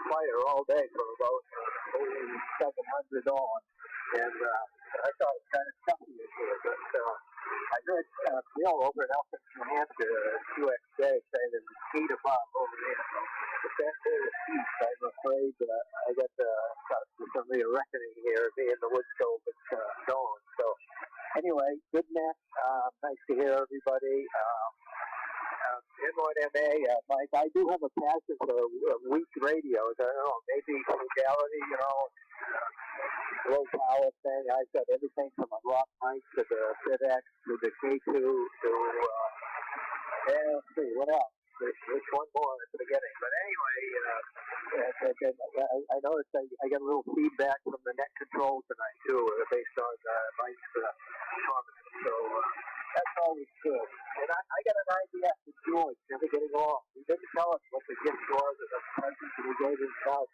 fire all day for about 700 on, and I thought it was kind of stuffy in here, but I heard Bill over at Elkins, New Hampshire, QXJ, say there's a heat above over there. So if that day is heat, I'm afraid I got some real reckoning here. Me and the wood stove is going. So anyway, good net. Nice to hear everybody. N1MA, Mike, I do have a passion for weak radios. I don't know, maybe frugality, low power thing. I've got everything from a rock mic to the FedEx to the K2 to, let's see, what else? There's one more at the beginning. But anyway, I noticed I got a little feedback from the net control tonight, too, based on Mike's comments. So that's always good. And I got an idea for George, never getting along. He didn't tell us what the gift was or the present that he gave his house.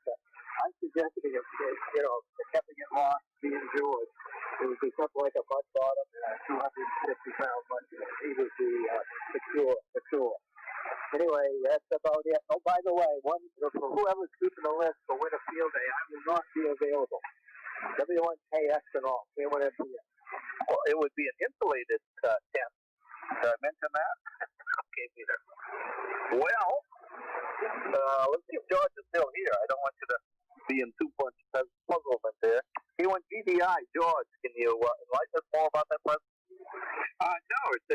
I'm suggesting if kept it lost, being George, it would be something like a mud bottom and a 250-pound mud. He would be the cure. Anyway, that's about it. Oh, by the way, for whoever's keeping the list for Winter Field Day, I will not be available. W1KX and all. K1MPS.
Well, it would be an insulated tent. Did I mention that? Okay, Peter. Well, let's see if George is still here. I don't want you to be in too much puzzlement there. P1GDI, George, can you enlighten us more about that present?
No, it's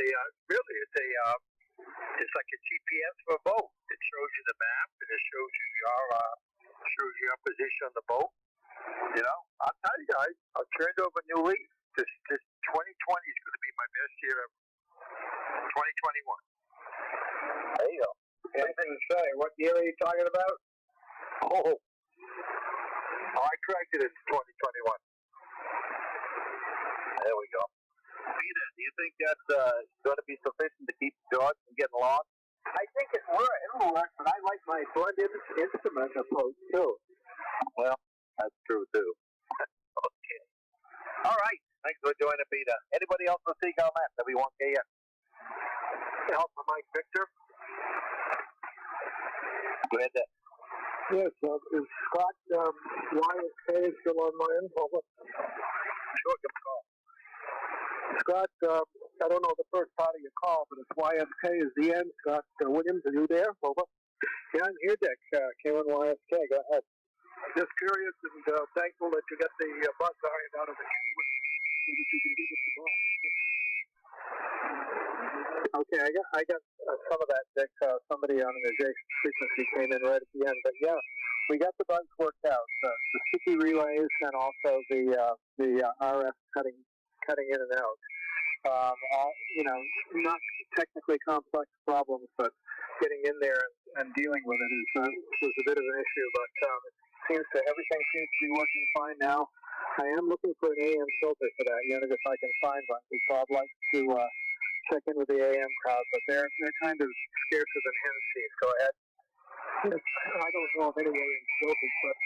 it's like a GPS for a boat. It shows you the map and it shows you your position on the boat. I'll tell you guys, I've turned over a new leaf. This 2020 is going to be my best year ever. 2021.
There you go.
Anything to say? What year are you talking about? Oh, I corrected it in 2021.
There we go. Peter, do you think that's going to be sufficient to keep George from getting lost?
I think it'll work, but I like my blended instrument approach, too.
Well, that's true, too. Okay. All right. Thanks for joining, Peter. Anybody else on SeaGull Net? W1KX.
Help from Mike Victor.
Go ahead, Dick.
Yes, is Scott YSK still on my info?
Sure, give him a call.
Scott, I don't know the first part of your call, but it's YSK is the end. Scott Williams, are you there? Over.
Yeah, I'm here, Dick. K1YSK, go ahead.
Just curious and thankful that you got the bus ironed out of the key so that you can give it to Bob.
Okay, I got some of that, Dick. Somebody on an adjacent frequency came in right at the end, but yeah, we got the bugs worked out. The sticky relays and also the RF cutting in and out. Not technically complex problems, but getting in there and dealing with it was a bit of an issue. But everything seems to be working fine now. I am looking for an AM filter for that unit if I can find one, because I'd like to check in with the AM crowd, but they're kind of scarcer than hen's teeth. Go ahead.
Yes, I don't know of any AM filters, but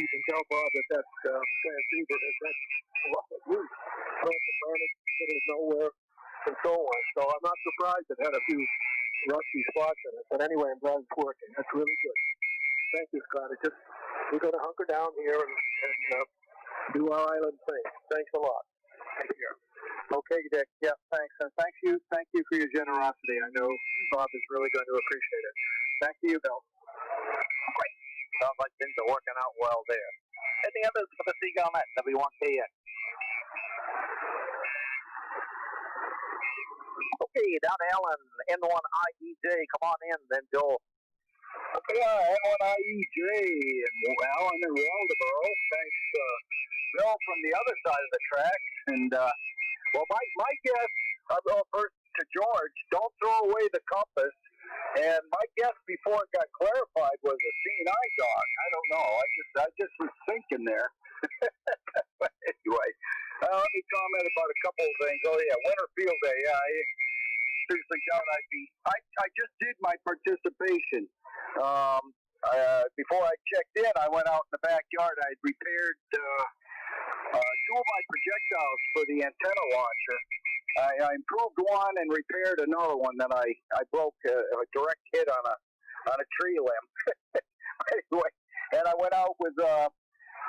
you can tell Bob that's transceiver that's a lot of use. It is nowhere and so on. So I'm not surprised it had a few rusty spots in it. But anyway, I'm glad it's working. That's really good. Thank you, Scott. We're going to hunker down here and do our island thing. Thanks a lot. Take care.
Okay, Dick. Yeah, thanks. And thank you for your generosity. I know Bob is really going to appreciate it. Back to you, Bill.
Great. Sounds like things are working out well there. Any others for the SeaGull Net? W1KX. Okay, down to Ellen, N1IEJ. Come on in, then Joel.
Okay, N1IEJ and Alan in Waldeboro. Thanks, Bill, from the other side of the track. And, my guess, I'll go first to George, don't throw away the compass. And my guess before it got clarified was a CNI dog. I don't know. I just was thinking there. But anyway, let me comment about a couple of things. Oh, yeah, Winter Field Day. Yeah, I seriously doubt I just did my participation. Before I checked in, I went out in the backyard. I had repaired two of my projectiles for the antenna launcher. I improved one and repaired another one that I broke a direct hit on a tree limb. Anyway, and I went out with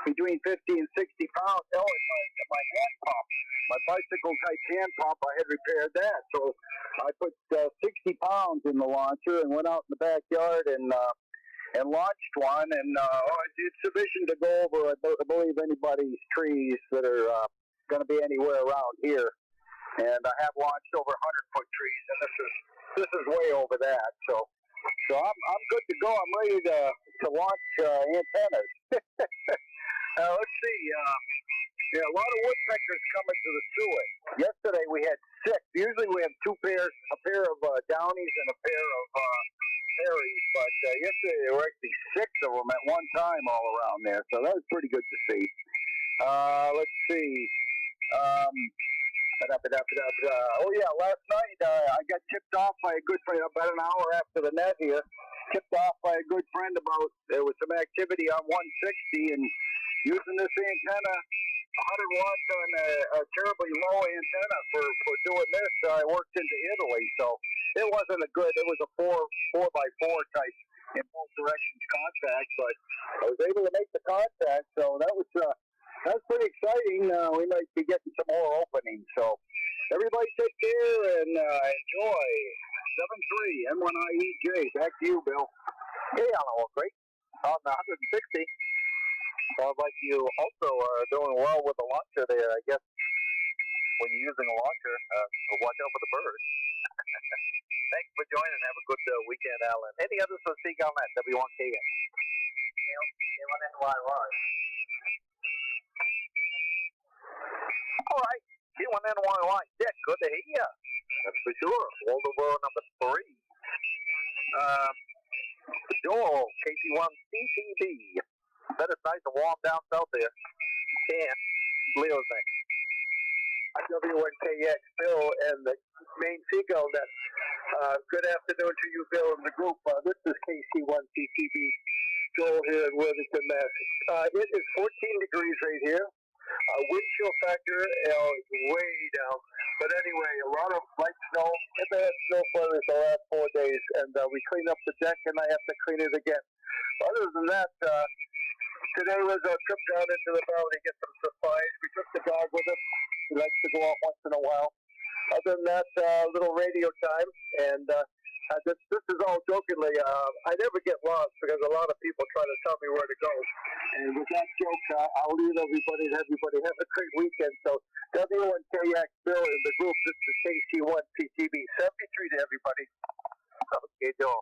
between 50 and 60 pounds. Oh, and my hand pump, my bicycle type hand pump, I had repaired that. So I put 60 pounds in the launcher and went out in the backyard and launched one. And it's sufficient to go over, I believe, anybody's trees that are going to be anywhere around here. And I have launched over 100-foot trees, and this is way over that. So I'm good to go. I'm ready to launch antennas. Let's see. A lot of woodpeckers coming to the suet. Yesterday we had 6. Usually we have 2 pairs, a pair of downies and a pair of fairies. But yesterday there were actually 6 of them at one time all around there. So that was pretty good to see. Let's see. Oh yeah, last night I got tipped off by a good friend about an hour after the net here. Tipped off by a good friend about there was some activity on 160 and using this antenna, 100 watts on a terribly low antenna for doing this. I worked into Italy, so it wasn't a good. It was a 4x4 type in both directions contact, but I was able to make the contact, so that was pretty exciting. We might be getting some more openings. So everybody take care and enjoy. 7-3 M1IEJ. Back to you, Bill.
Hey, Alan, great. On the 160. Sounds like you also are doing well with the launcher there. I guess when you're using a launcher, watch out for the birds. Thanks for joining. Have a good weekend, Alan. Any others for SeaGull at W1TGG? K1NYY. All right. K1NYY. Yeah, good to hear you. That's for sure. Waldoboro number 3. Joel, KC1TGG. Bet it's nice and warm down south there. And Leo's next.
W1KX, Bill, and the main SeaGull net. Good afternoon to you, Bill, and the group. This is KC1TGB, Joel here in Worthington, Mass. It is 14 degrees right here. Wind chill factor is way down. But anyway, a lot of light snow. I've had snow flurries the last 4 days, and we cleaned up the deck, and I have to clean it again. Other than that, today was a trip down into the valley to get some supplies. We took the dog with us. He likes to go out once in a while. Other than that, little radio time. And this is all jokingly. I never get lost because a lot of people try to tell me where to go. And with that joke, I'll leave everybody and everybody have a great weekend. So W1KX, Bill, and the group, this is KC1TGB. 73 to everybody.
Okay, Joel.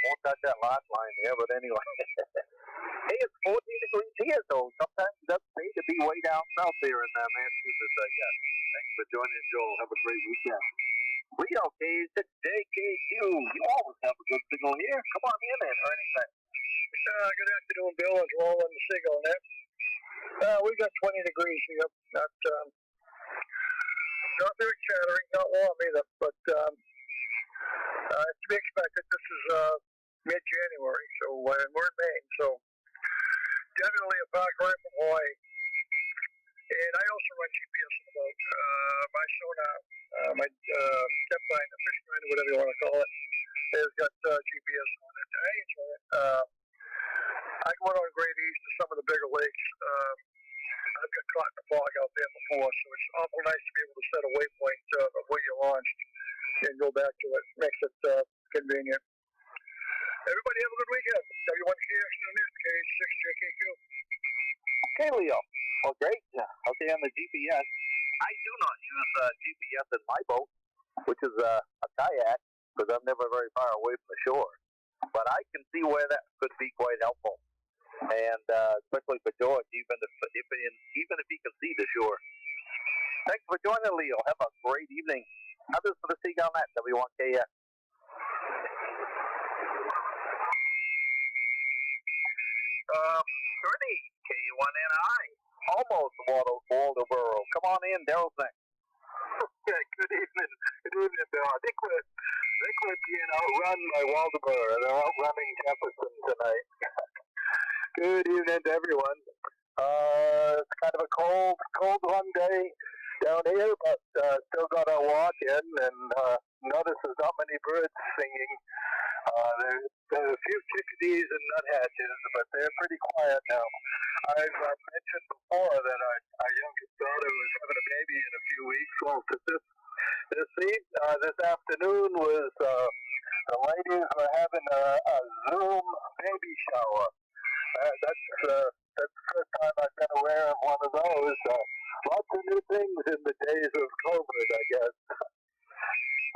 Won't touch that last line there, but anyway. Hey, it's 14 degrees here, so sometimes it doesn't pay to be way down south there in Massachusetts, I guess. Thanks for joining, Joel. Have a great weekend. Leo, K6JKQ. You always have a good signal here. Come on in and earning that.
Good afternoon, Bill. It's Roll on the SeaGull net. We got 20 degrees here. Not very chattering, not warm either, but to be expected. This is mid-January, so we're in Maine, so definitely a far cry from Hawaii. And I also run GPS on the boat. My sonar, my depth finder, fish finder, whatever you want to call it, has got GPS on it. I enjoy it. I went on Great East to some of the bigger lakes. I've got caught in the fog out there before, so it's awful nice to be able to set a waypoint of where you launched and go back to it. Makes it convenient. Everybody have a good weekend. W1TGG on this, K6JKQ.
Okay, Leo. Well, great. Okay, on the GPS. I do not use GPS in my boat, which is a kayak, because I'm never very far away from the shore. But I can see where that could be quite helpful. And especially for George, even if he can see the shore. Thanks for joining, Leo. Have a great evening. Others for the SeaGull net, W1KX. Ernie, K1NI. Almost Waldoboro. Come on in, Daryl's next.
Okay, good evening. Good evening, Bill. I think we're being outrun by Waldoboro. They're outrunning Jefferson tonight. Good evening to everyone. It's kind of a cold one day down here, but still got our walk in, and notice there's not many birds singing
There's a few chickadees and nuthatches, but they're pretty quiet now. I've mentioned before that our youngest daughter was having a baby in a few weeks. Well, this afternoon was the ladies were having a Zoom baby shower. That's the first time I've been aware of one of those. Lots of new things in the days of COVID, I guess.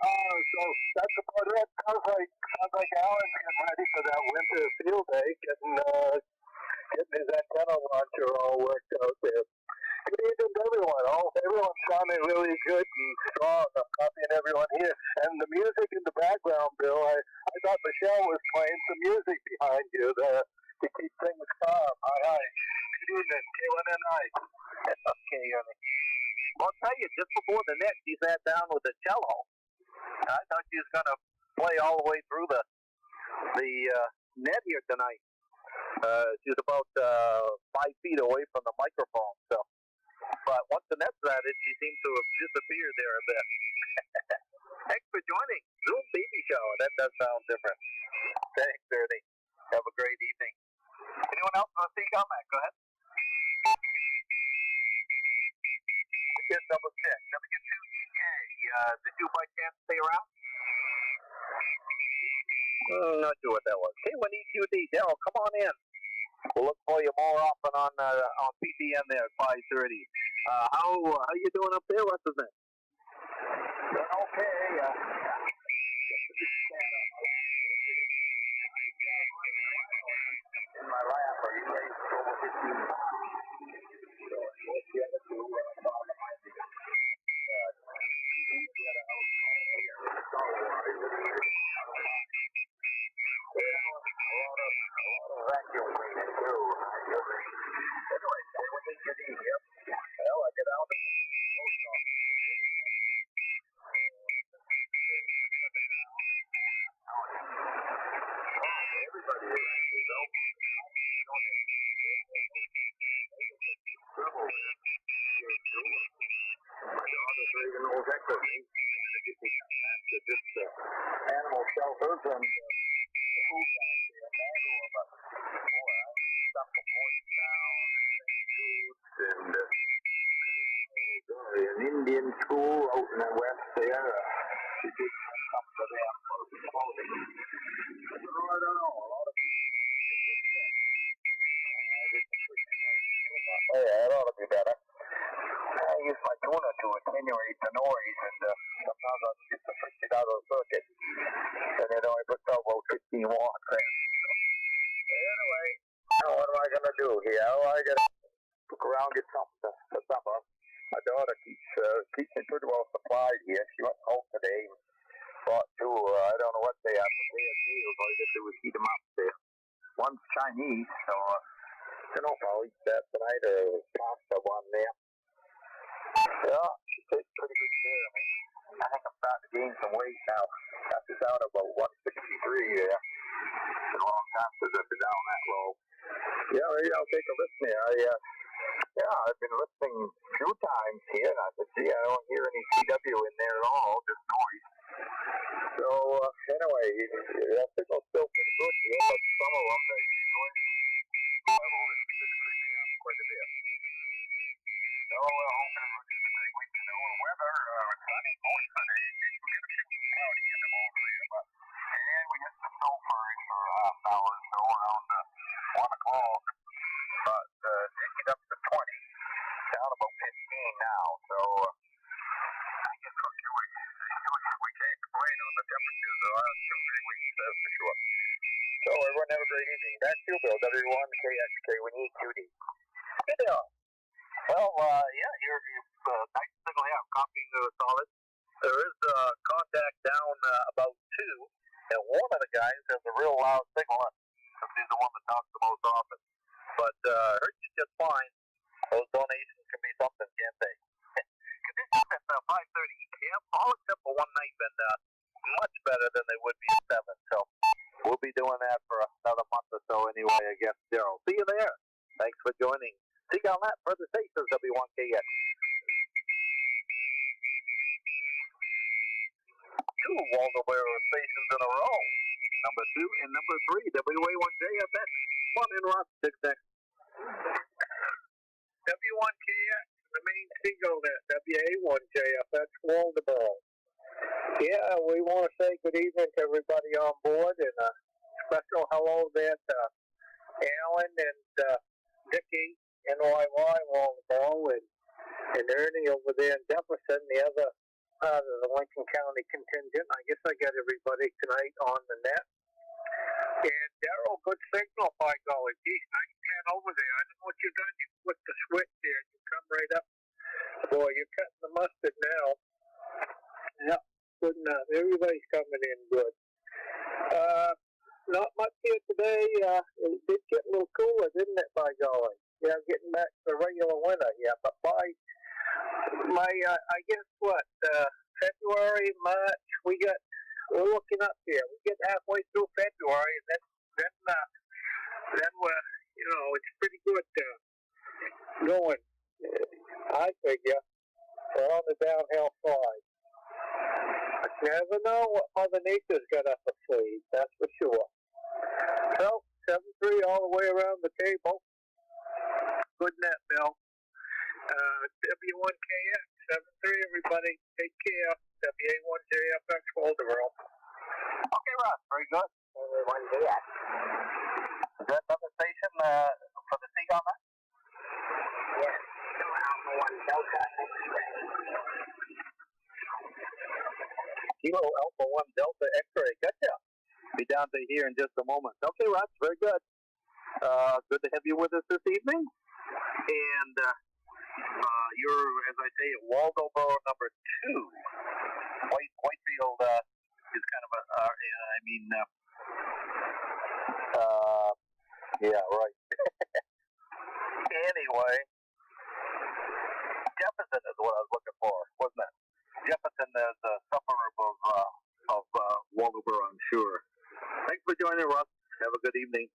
So that's about it. Sounds like Alan's getting ready for that winter field day, getting his antenna launcher all worked out there. Good evening to everyone. Everyone's sounding really good and strong. I'm copying everyone here. And the music in the background, Bill, I thought Michelle was playing some music behind you there to keep things calm. Hi. Good evening, K1NI.
Okay, well, I'll tell you, just before the net, she sat down with the cello. I thought she was going to play all the way through the net here tonight. She was about 5 feet away from the microphone. So, but once the net started, she seemed to have disappeared there a bit. Thanks for joining Zoom Baby Shower. That does sound different. Thanks, Ernie. Have a great evening. Anyone else on SeaGull, Matt? Go ahead. Here's double check. W1TGG. Did you by chance stay around? Not sure what that was. K1EQD. Daryl, come on in. We'll look for you more often on PTN there at 5:30. How you doing up there, Russellman?
Doing okay. In my lap, are you ready to go over 15 miles? So what's the other two? Vacuum cleaning too. Anyway, yep. Well, I get out of the post office. Everybody is open. My daughter's raising those echoes. Just animal shelters and food banks here in Bangor. But boy, I stuff the boys down and an Indian school out in the west there. She did come to them for clothing. I don't know. A lot of people. Yeah, it ought to be better. I use my tuner to attenuate the noise, and sometimes I'll get the switch it out of the circuit, and it only puts out about 15 watts. Anyway, what am I going to do here? I got to look around, get something for supper. My daughter keeps me pretty well supplied here. She went home today and bought two. I don't know what they are. Meals. All you got to do is heat them up there. One's Chinese, so I don't know if I'll eat that tonight or pasta one there. Yeah, she takes pretty good care of me. I think I'm starting to gain some weight now. Got this out about 163 there. It's been a long time since I've been down that low. Yeah, maybe I'll take a listen here. I've been listening a few times here, and I said, gee, I don't hear any CW in there at all, just noise. So, anyway, that signal's still pretty good here, but some of them, the noise level is creeping up quite a bit. So, we can know the weather, sunny, most sunny. We'll get a few cloudy in the morning here, but, and we get some snow flurries for a half an hour or so around 1 o'clock. But take it up to 20, down about 15 now, so I guess we can't complain on the temperatures the last 2-3 weeks, that's for sure. So everyone have a great evening. Back to you, Bill, W1KXK, we need QD. Good deal. Well, you're nice signal here. I'm copying the solid. There is contact down about 2, and one of the guys has a real loud signal. He's the one that talks the most often. But heard you just fine. Those donations can be something, can't they? Conditions at 5:30 p.m. all except for one night, and much better than they would be at 7. So we'll be doing that for another month or so anyway against Daryl. See you there. Thanks for joining. SeaGull Net for the stations W1KX. 2 Waldo Barrow stations in a row.
Number 2 and number 3, WA1JFX. Come on in, Ross. Six next.
W1KX, the main SeaGull net, WA1JFX, Waldeboro.
Yeah, we want to say good evening to everybody on board, and a special hello there to Alan and Dickie, NYY, Waldeboro, and Ernie over there in Jefferson, the other part of the Lincoln County contingent. I guess I got everybody tonight on the net.
And Daryl, good signal, by golly. Geez, nice pan over there. I don't know what you've done. You put the switch there and you come right up. Boy, you're cutting the mustard now.
Yep, good enough. Everybody's coming in good. Not much here today. It did get a little cooler, didn't it, by golly? Yeah, getting back to the regular winter. Yeah, but by I guess what, February, March, we're looking up here. We get halfway through February, and then we're, it's pretty good going. I figure we're on the downhill slide. You never know what Mother Nature's got up her sleeve, that's for sure. So, 7-3 all the way around the table. Good net, Bill.
W1KX, 7-3, everybody. Take care. WA1JFX, Waldeboro.
Okay, Ross. Very good.
W1DX.
Is that another station for the SeaGull net?
Yes. Alpha 1 Delta X-ray.
Kilo Alpha 1 Delta X-ray. Gotcha. Be down to here in just a moment. Okay, Ross. Very good. Good to have you with us this evening. And you're, as I say, Waldeboro number 2. Whitefield is kind of yeah, right. Anyway, Jefferson is what I was looking for, wasn't it? Jefferson is a suburb of Waldeboro, I'm sure. Thanks for joining, Russ. Have a good evening.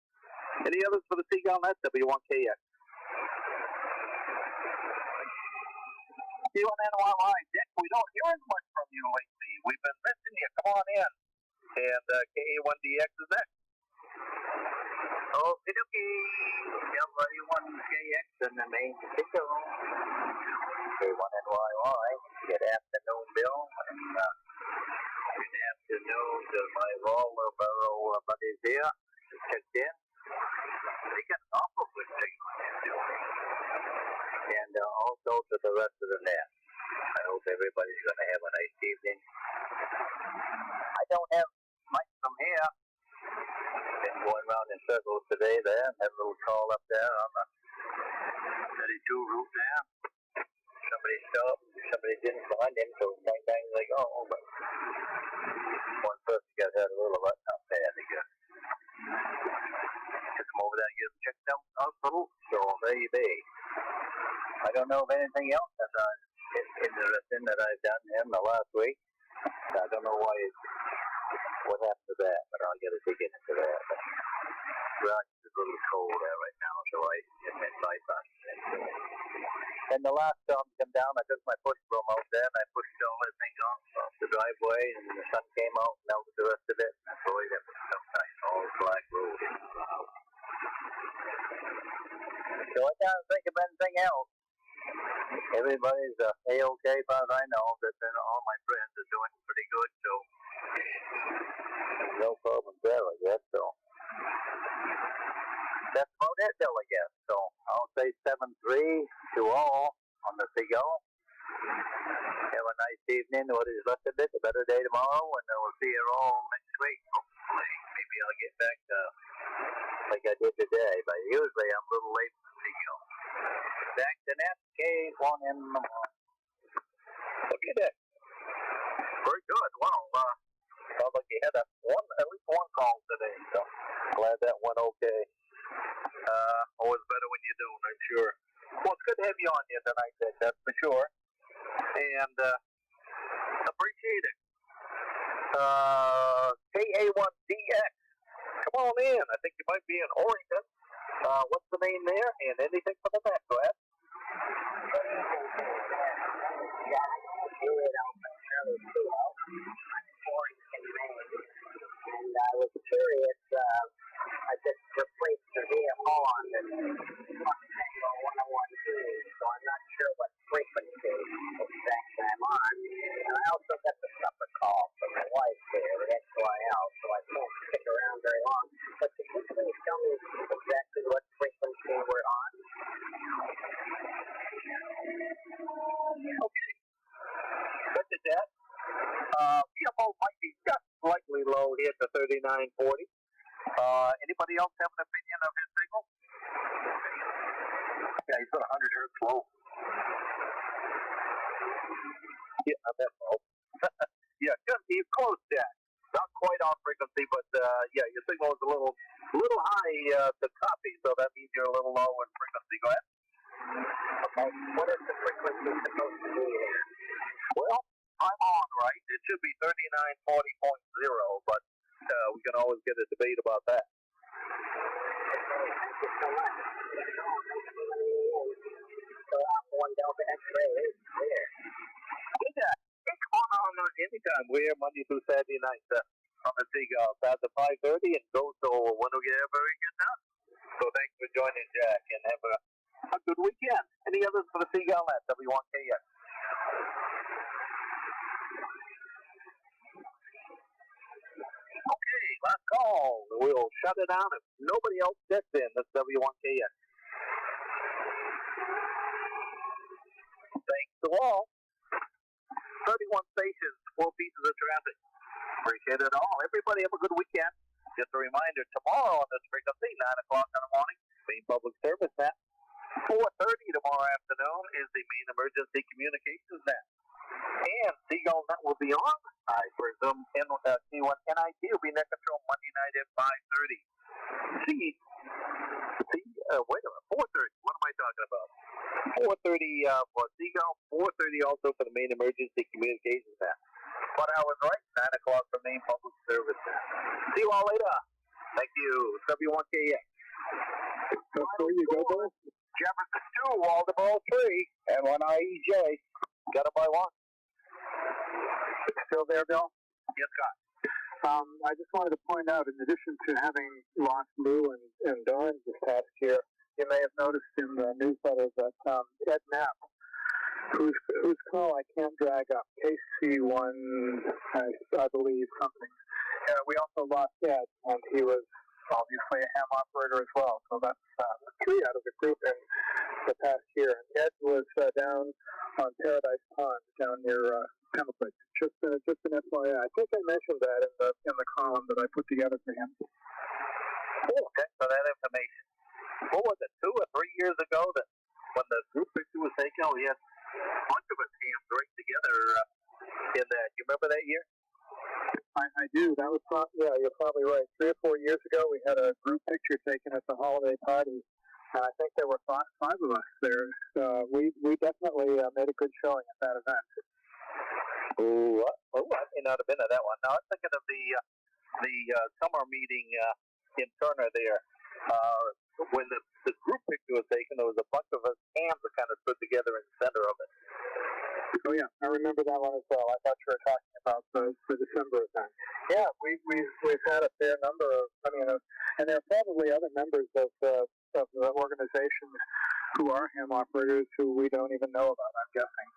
Any others for the SeaGull net? W1KX. C1NYY, Dick, we don't hear as much from you lately. We've been missing you. Come on in. And KA1DX is next.
Okie dokie. W1KX in the main SeaGull. K1NYY. Good afternoon, Bill. And good afternoon to my Waldeboro buddies here. Checked in. They got an awful good signal here, and also to the rest of the net. I hope everybody's going to have a nice evening. I don't have much from here. Been going around in circles today there, and had a little call up there on the 32 route there. Somebody stopped, somebody didn't find him, so bang bang they go. But one person got hurt a little bit, not bad, I guess. Took him over there and get him checked out in the hospital, so there you be. I don't know of anything else that interesting that I've done in the last week. I don't know what happened to that, but I'll get a dig into that. Well, it's a little cold there right now, so I admit my fun. And the last storm came down, I took my push broom out there, and I pushed all everything off the driveway, and the sun came out and melted the rest of it. And boy, that was so nice, all black road. So I can't think of anything else. Everybody's A-OK, as far as I know. All my friends are doing pretty good, so no problem there, I guess. So that's about it, Bill, I guess. So I'll say 7-3 to all on the SeaGull. Have a nice evening. What is left of it? A better day tomorrow, and then we'll see you all next week. Hopefully, maybe I'll get back like I did today, but usually I'm a little late for the SeaGull. Back to net, K1 in the morning. Look at that. Very good. Well, sounds like you had at least one call today, so glad that went okay.
Always better when you don't, I'm sure. Well, it's good to have you on here tonight, Dick, that's for sure. And appreciate it. KA1DX. Come on in. I think you might be in Orrington. What's the name there? And anything for the net? Go ahead.
And I was long. But can you please tell me exactly what frequency we're on?
Okay. Good to that. VFO might be just slightly low here to 3940. Anybody else have an opinion of his signal? Yeah, he's got 100 hertz low. Yeah, not that low. Yeah, just he's close to that. Not quite off frequency, but yeah, your signal is a little high to copy, so that means you're a little low in frequency. Go ahead.
Okay. What is the frequency supposed to be here?
Well, I'm on, right? It should be 3940.0, but we can always get a debate about that.
Thank you so much. So, one Delta X-ray is clear.
Yeah, come on anytime. We're here Monday through Saturday night on the SeaGull. Starts at 5:30 and goes till whenever we get done. So thanks for joining, Jack, and have a good weekend. Any others for the SeaGull at W1TGG? Okay, last call. We'll shut it down if nobody else gets in. That's W1TGG. Thanks to all. 31 stations, 4 pieces of traffic. Appreciate it all. Everybody have a good weekend. Just a reminder, tomorrow on this frequency, 9 o'clock in the morning, main public service net. 4:30 tomorrow afternoon is the main emergency communications net. And SeaGull net will be on, I presume, C1 NIT will be net control Monday night at 5:30. Wait a minute, 4:30. What am I talking about? 4:30 for SeaGull, 4:30 also for the main emergency communications net. But I was right, 9 o'clock for main public service net. See you all later. Thank you. W1TGG.
Before you go, Bill?
Jefferson 2, Waldeboro 3, and 1 IEJ. Got it by 1.
Still there, Bill?
Yes, Scott.
I just wanted to point out, in addition to having lost Lou and Dawn this past year, you may have noticed in the newsletter that Ed Knapp, whose call I can't drag up, KC1, I believe, something. We also lost Ed, and he was obviously a ham operator as well. So that's 3 out of the group in the past year. And Ed was down on Paradise Pond, down near Pembroke. Just an FYI. I think I mentioned that in the column that I put together for him.
Cool. Thanks for that information. What was it, 2 or 3 years ago that when the group picture was taken, we had a bunch of us hams right together in that. You remember that year?
I do. That was yeah, you're probably right. 3 or 4 years ago, we had a group picture taken at the holiday party, and I think there were 5 of us there. We definitely made a good showing at that event.
Oh, I may not have been at that one. Now I'm thinking of the summer meeting in Turner there. When the group picture was taken, there was a bunch of us hams that kind of stood together in the center of it.
Oh yeah, I remember that one as well. I thought you were talking about the December event. Yeah, we've had a fair number of, and there are probably other members of the organization who are ham operators who we don't even know about, I'm guessing.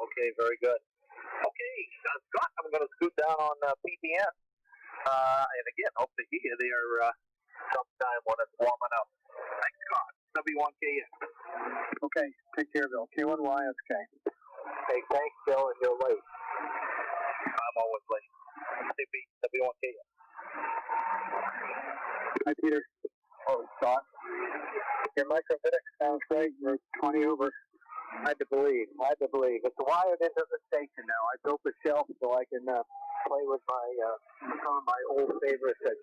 Okay, very good. Okay, Scott, I'm going to scoot down on PPN. And again, hope to hear you there sometime when it's warming up. Thanks, Scott. W1KN.
Okay, take care, Bill. K1YSK.
Hey, thanks, Bill, and you're late. I'm always late. W1KN.
Hi, Peter.
Oh, Scott.
Your microphonic sounds great. We're 20 over.
Hard to believe. It's wired into the station now. I built a shelf so I can play with some of my old favorites that